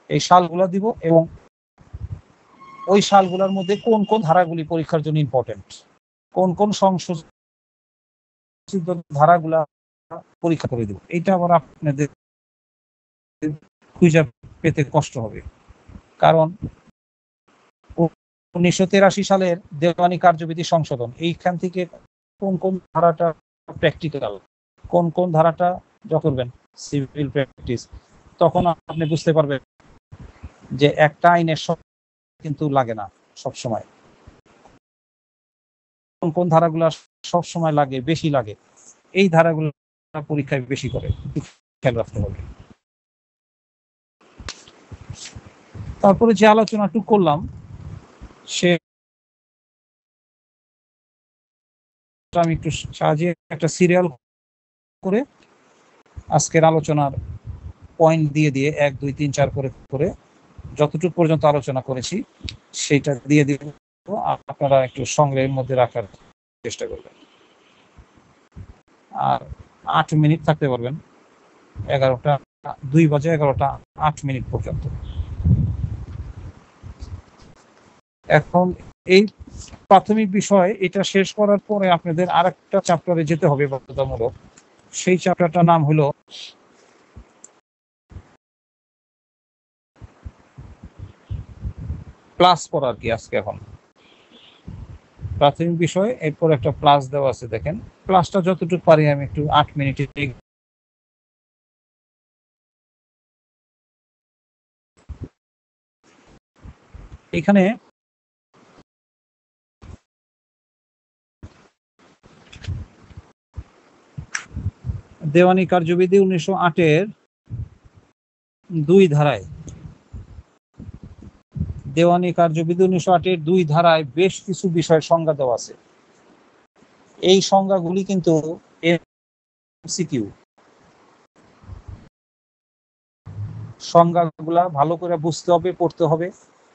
এই সালগুলা দিব, এবং ওই সালগুলোর মধ্যে কোন কোন ধারাগুলি পরীক্ষার জন্য ইম্পর্টেন্ট, কোন কোন সংশোধিত ধারাগুলা পরীক্ষা করে দিব, এইটা আবার আপনাদের খুঁজে পেতে কষ্ট হবে, কারণ 1983 সালের দেওয়ানি কার্যবিধি সংশোধন, এইখান থেকে কোন কোন ধারাটা প্র্যাকটিক্যাল, কোন কোন ধারাটা করবেন সিভিল প্র্যাকটিস, তখন আপনি বুঝতে পারবেন যে একটা আইনের সব কিন্তু লাগে না সব সময়, কোন কোন ধারাগুলো সব সময় লাগে, বেশি লাগে, এই ধারাগুলো পরীক্ষায় বেশি করে খেয়াল রাখতে হবে। তারপরে যে আলোচনাটুকু করলাম সে আমি একটু সাজিয়ে একটা সিরিয়াল করে আজকের আলোচনার পয়েন্ট দিয়ে দিয়ে 1 2 3 4 করে করে যতটুকু পর্যন্ত আলোচনা করেছি সেটা দিয়ে দিব, আপনারা একটু সংগ্রহের মধ্যে রাখার চেষ্টা করবেন। আর 8 মিনিট থাকতে পারবেন, 11টা 2 বাজে 11টা 8 মিনিট পর্যন্ত। এখন এই প্রাথমিক বিষয় এটা শেষ করার পরে আপনাদের আরেকটা চ্যাপ্টারে যেতে হবে বাধ্যতামূলক, সেই চ্যাপ্টারটার নাম হলো প্লাস পড়া আর কি। আজকে এখন প্রাথমিক বিষয়, এরপর একটা প্লাস দেওয়া আছে, দেখেন প্লাসটা যতটুকু পারি আমি একটু 8 মিনিটে এখানে দেওয়ানি কার্যবিধি 1908-এর 2 ধারায়, দেওয়ানি কার্যবিধি 1908-এর 2 ধারায় বেশ কিছু বিষয়ের সংজ্ঞা দেওয়া আছে। এই সংজ্ঞাগুলি কিন্তু এমসিকিউ, সংজ্ঞাগুলা ভালো করে বুঝতে হবে, পড়তে হবে,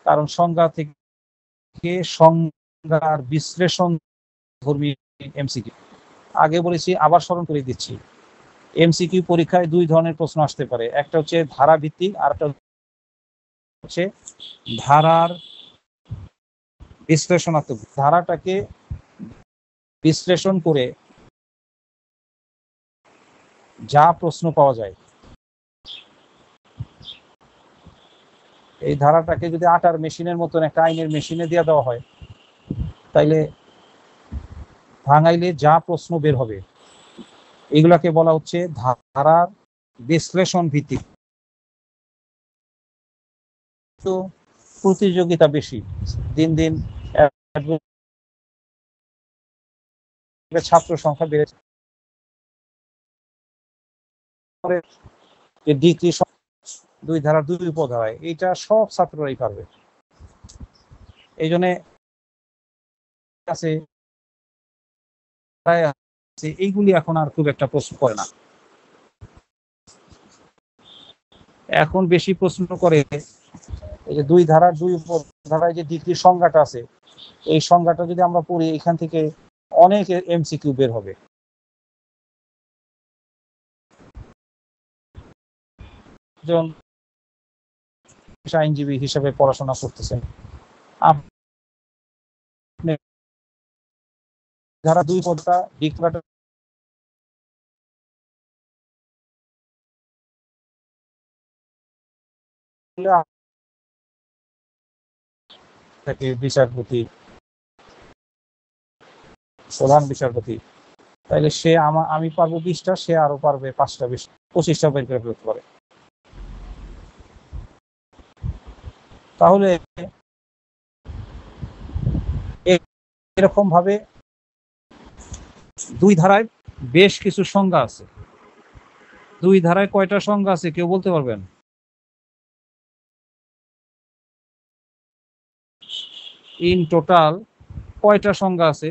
কারণ সংজ্ঞা থেকে সংজ্ঞার বিশ্লেষণ ধর্মী এমসিকিউ। আগে বলেছি, আবার স্মরণ করে দিচ্ছি, এমসিকিউ পরীক্ষায় 2 ধরনের প্রশ্ন আসতে পারে, একটা হচ্ছে ধারা ভিত্তিক আর একটা হচ্ছে ধারার বিশ্লেষণাত্মক। ধারাটাকে বিশ্লেষণ করে যা প্রশ্ন পাওয়া যায়, এই ধারাটাকে যদি আটার মেশিনের মতন একটা আইনের মেশিনে দিয়ে দেওয়া হয়, তাইলে ভাঙাইলে যা প্রশ্ন বের হবে এগুলাকে বলা হচ্ছে ধারার বিশ্লেষণ ভিত্তিক। তো প্রতিযোগিতা বেশি, দিন দিন ছাত্র সংখ্যা বেড়েছে, ডিগ্রি 2 ধারা 2 উপধারায়, এটা সব ছাত্ররাই পারবে। এই জন্য আছে এইগুলি এখন আর খুব একটা প্রশ্ন করে না, এখন বেশি প্রশ্ন করে এই যে 2 ধারার 2 উপধারায় যে ডিগ্রির সংজ্ঞাটা আছে, এই সংজ্ঞাটা যদি আমরা পড়ি এখান থেকে অনেক এমসিকিউ বের হবে। যেমন আইনজীবী হিসেবে পড়াশোনা করতেছেন, আপনি ধারা 2 পদটা ডিক্লারেটর থেকে বিচারপতি, প্রধান বিচারপতি, তাইলে সে আমি পারবো 20টা, সে আরো পারবে 5টা 25টা বের করে ফেলতে পারে। তাহলে এরকম ভাবে 2 ধারায় বেশ কিছু সংজ্ঞা আছে। 2 ধারায় কয়টা সংজ্ঞা আছে কেউ বলতে পারবেন? ইন টোটাল কয়টা সংজ্ঞা আছে?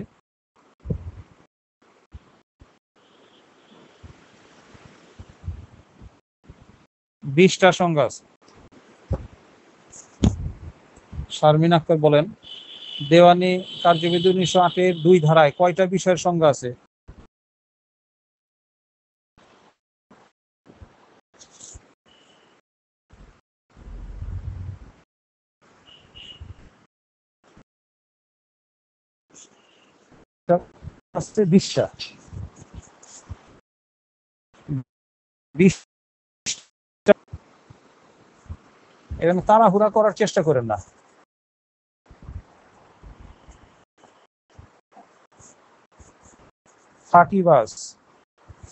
20টা সংজ্ঞা আছে। শারমিন আক্তার বলেন, দেওয়ানি কার্যবিধি 1908-এর 2 ধারায় কয়টা বিষয়ের সংজ্ঞা আছে? আছে 20টা। 20টা এরকম তাড়াহুড়া করার চেষ্টা করেন না।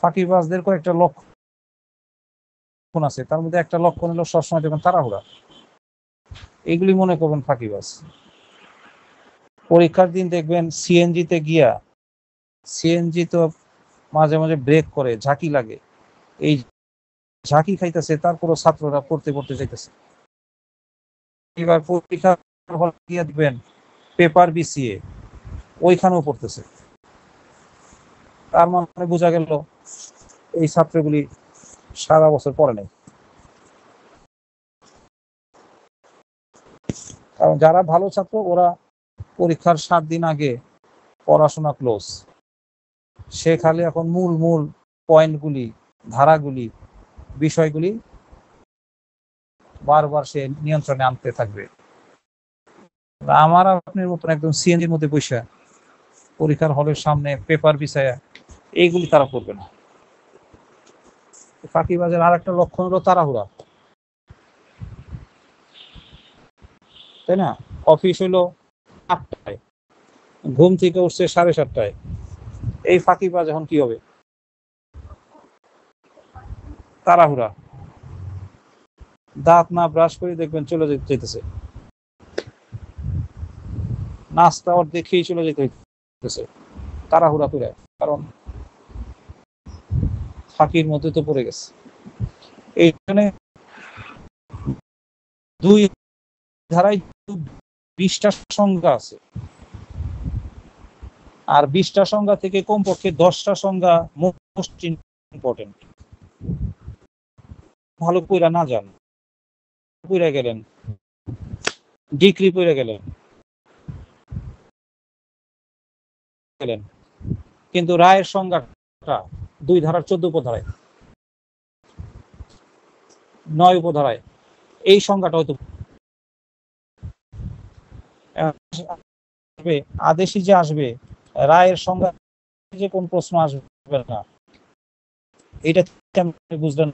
ফাঁকিবাজদের কয়েকটা লক্ষণ আছে, তার মধ্যে একটা লক্ষণ হলো সবসময় দেখবেন তাড়াহুড়া। এগুলি মনে করবেন ফাঁকিবাজ। পরীক্ষার দিন দেখবেন সিএনজিতে গিয়া, সিএনজি তো মাঝে মাঝে ব্রেক করে, ঝাঁকি লাগে, এই ঝাঁকি খাইতেছে, তারপরও ছাত্ররা পড়তে পড়তে যাইতেছে। এবার পরীক্ষা হল গিয়া দেখবেন পেপার বিছিয়ে ওইখানেও পড়তেছে। তার মানে বোঝা গেল এই ছাত্রগুলি সারা বছর পড়ে নাই। কারণ যারা ভালো ছাত্র ওরা পরীক্ষার 7 দিন আগে পড়াশোনা ক্লোজ, সে খালি এখন মূল মূল পয়েন্টগুলি, ধারাগুলি, বিষয়গুলি বারবার সে নিয়ন্ত্রণে আনতে থাকবে। আমার আপনার মতন একদম সিএনজির মধ্যে বসে পরীক্ষার হলের সামনে পেপার বিছায়া এইগুলি তারা করবে না। ফাঁকিবাজের আর একটা লক্ষণ হলো তাড়াহুড়া, তাই না? অফিস হলো 8টায়, ঘুম থেকে উঠছে 7:30টায়। এই ফাঁকিবাজ এখন কি হবে? তাড়াহুড়া, দাঁত না ব্রাশ করে দেখবেন চলে যেতেছে, নাস্তা ওর দেখেই চলে যেতেছে তাড়াহুড়া করে, কারণ ফাঁকির মধ্যে তো পড়ে গেছে। এইখানে দুই ধারায় 20টা সংজ্ঞা আছে, আর 20টা সংজ্ঞা থেকে কমপক্ষে 10টা সংজ্ঞা মোস্ট ইম্পর্টেন্ট। ভালো কইরা না জান, পইরা গেলেন, ডিগ্রি পইরা গেলেন, কিন্তু রায়ের সংজ্ঞাটা 2 ধারার 14 উপধারায়, 9 উপধারায় এই সংজ্ঞাটা হয়তো আদেশই যে আসবে, রায়ের সংজ্ঞা যে কোন প্রশ্ন আসবে না এটা বুঝলেন।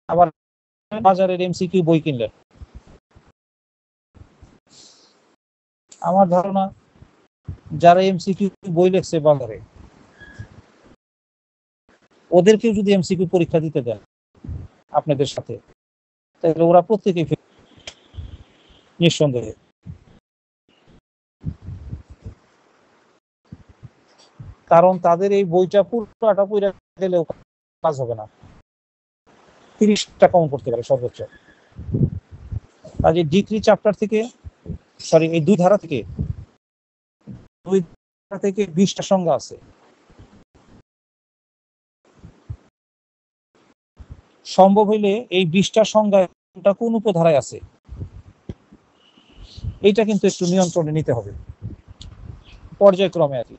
আবার বাজারের এমসিকিউ বই কিনলেন, আমার ধারণা যারা এমসিকিউ বই লিখছে বাজারে, ওদেরকেও যদি এমসিকিউ পরীক্ষা দিতে দেন আপনাদের সাথে, তাহলে ওরা প্রত্যেকেই নিঃসন্দেহে। কারণ তাদের এই বইটা পুরোটা পড়ে গেলেও কাজ হবে না, 30টা কম করতে পারে সর্বোচ্চ। কাজে ডিগ্রি চ্যাপ্টার থেকে, সরি এই 2 ধারা থেকে 20টা সংজ্ঞা আছে। সম্ভব হইলে এই 20টা সংজ্ঞাটা কোন উপধারায় আছে এইটা কিন্তু একটু নিয়ন্ত্রণে নিতে হবে পর্যায়ক্রমে আর কি।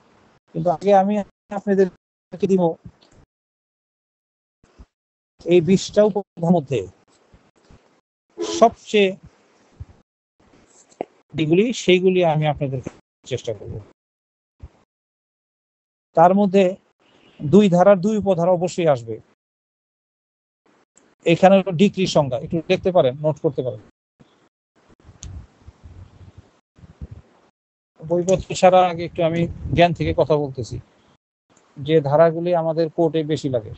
কিন্তু আগে আমি আপনাদেরকে দিব এই 20টা উপধারার মধ্যে সবচেয়ে যেগুলি সেইগুলি আমি আপনাদেরকে চেষ্টা করব। তার মধ্যে 2 ধারার 2 উপধারা অবশ্যই আসবে। এখানে ডিগ্রি সংজ্ঞা একটু দেখতে পারেন, নোট করতে পারেন। বইপত্র ছাড়া আগে একটু আমি জ্ঞান থেকে কথা বলতেছি, যে ধারাগুলি আমাদের কোর্টে বেশি লাগে।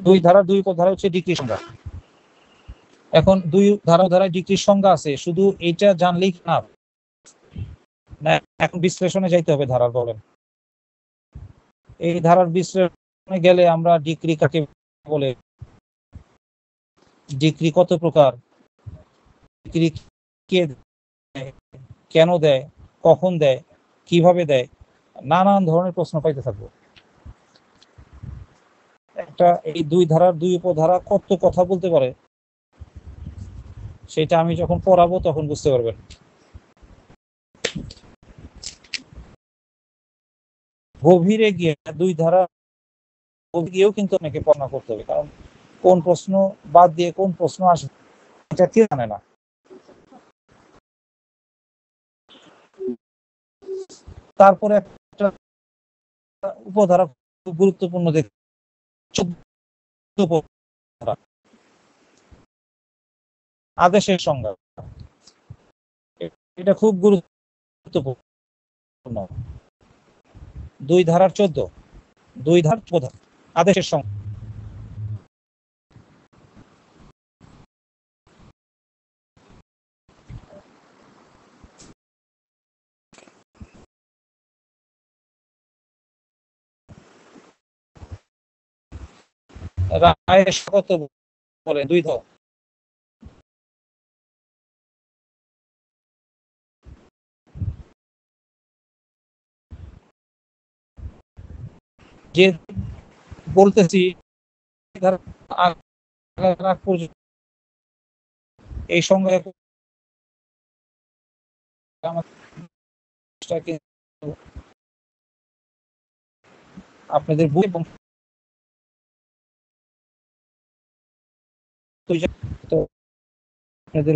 দুই ধারা 2 উপধারা হচ্ছে ডিগ্রি সংজ্ঞা। এখন 2 ধারায় ডিগ্রির সংজ্ঞা আছে, শুধু এইটা জানলেই না, এখন বিশ্লেষণে যাইতে হবে ধারার। বলেন এই ধারার বিশ্লেষণে গেলে আমরা ডিগ্রি কাকে বলে, ডিগ্রি কত প্রকার, ডিগ্রি কে দেয়, কেন দেয়, কখন দেয়, কিভাবে দেয়, নানান ধরনের প্রশ্ন পাইতে থাকবো। একটা এই 2 ধারার 2 উপধারা কত কথা বলতে পারে সেটা আমি যখন পড়াবো তখন বুঝতে পারবেন। গভীরে গিয়ে 2 ধারা গিয়েও কিন্তু আপনাকে পড়া করতে হবে, কারণ কোন প্রশ্ন বাদ দিয়ে কোন প্রশ্ন আসবে এটা কেউ জানে না। তারপরে একটা উপধারা খুব গুরুত্বপূর্ণ দেখ, 14 উপধারা। আদেশের সংজ্ঞা, এটা খুব গুরুত্বপূর্ণ। 2 ধারার 14, 2 ধারার 14 আদেশের সংজ্ঞা। রায়ের কত বলেন 2 ধারা। যে বলতেছি এই সংজ্ঞা আপনাদের বই এবং তো আপনাদের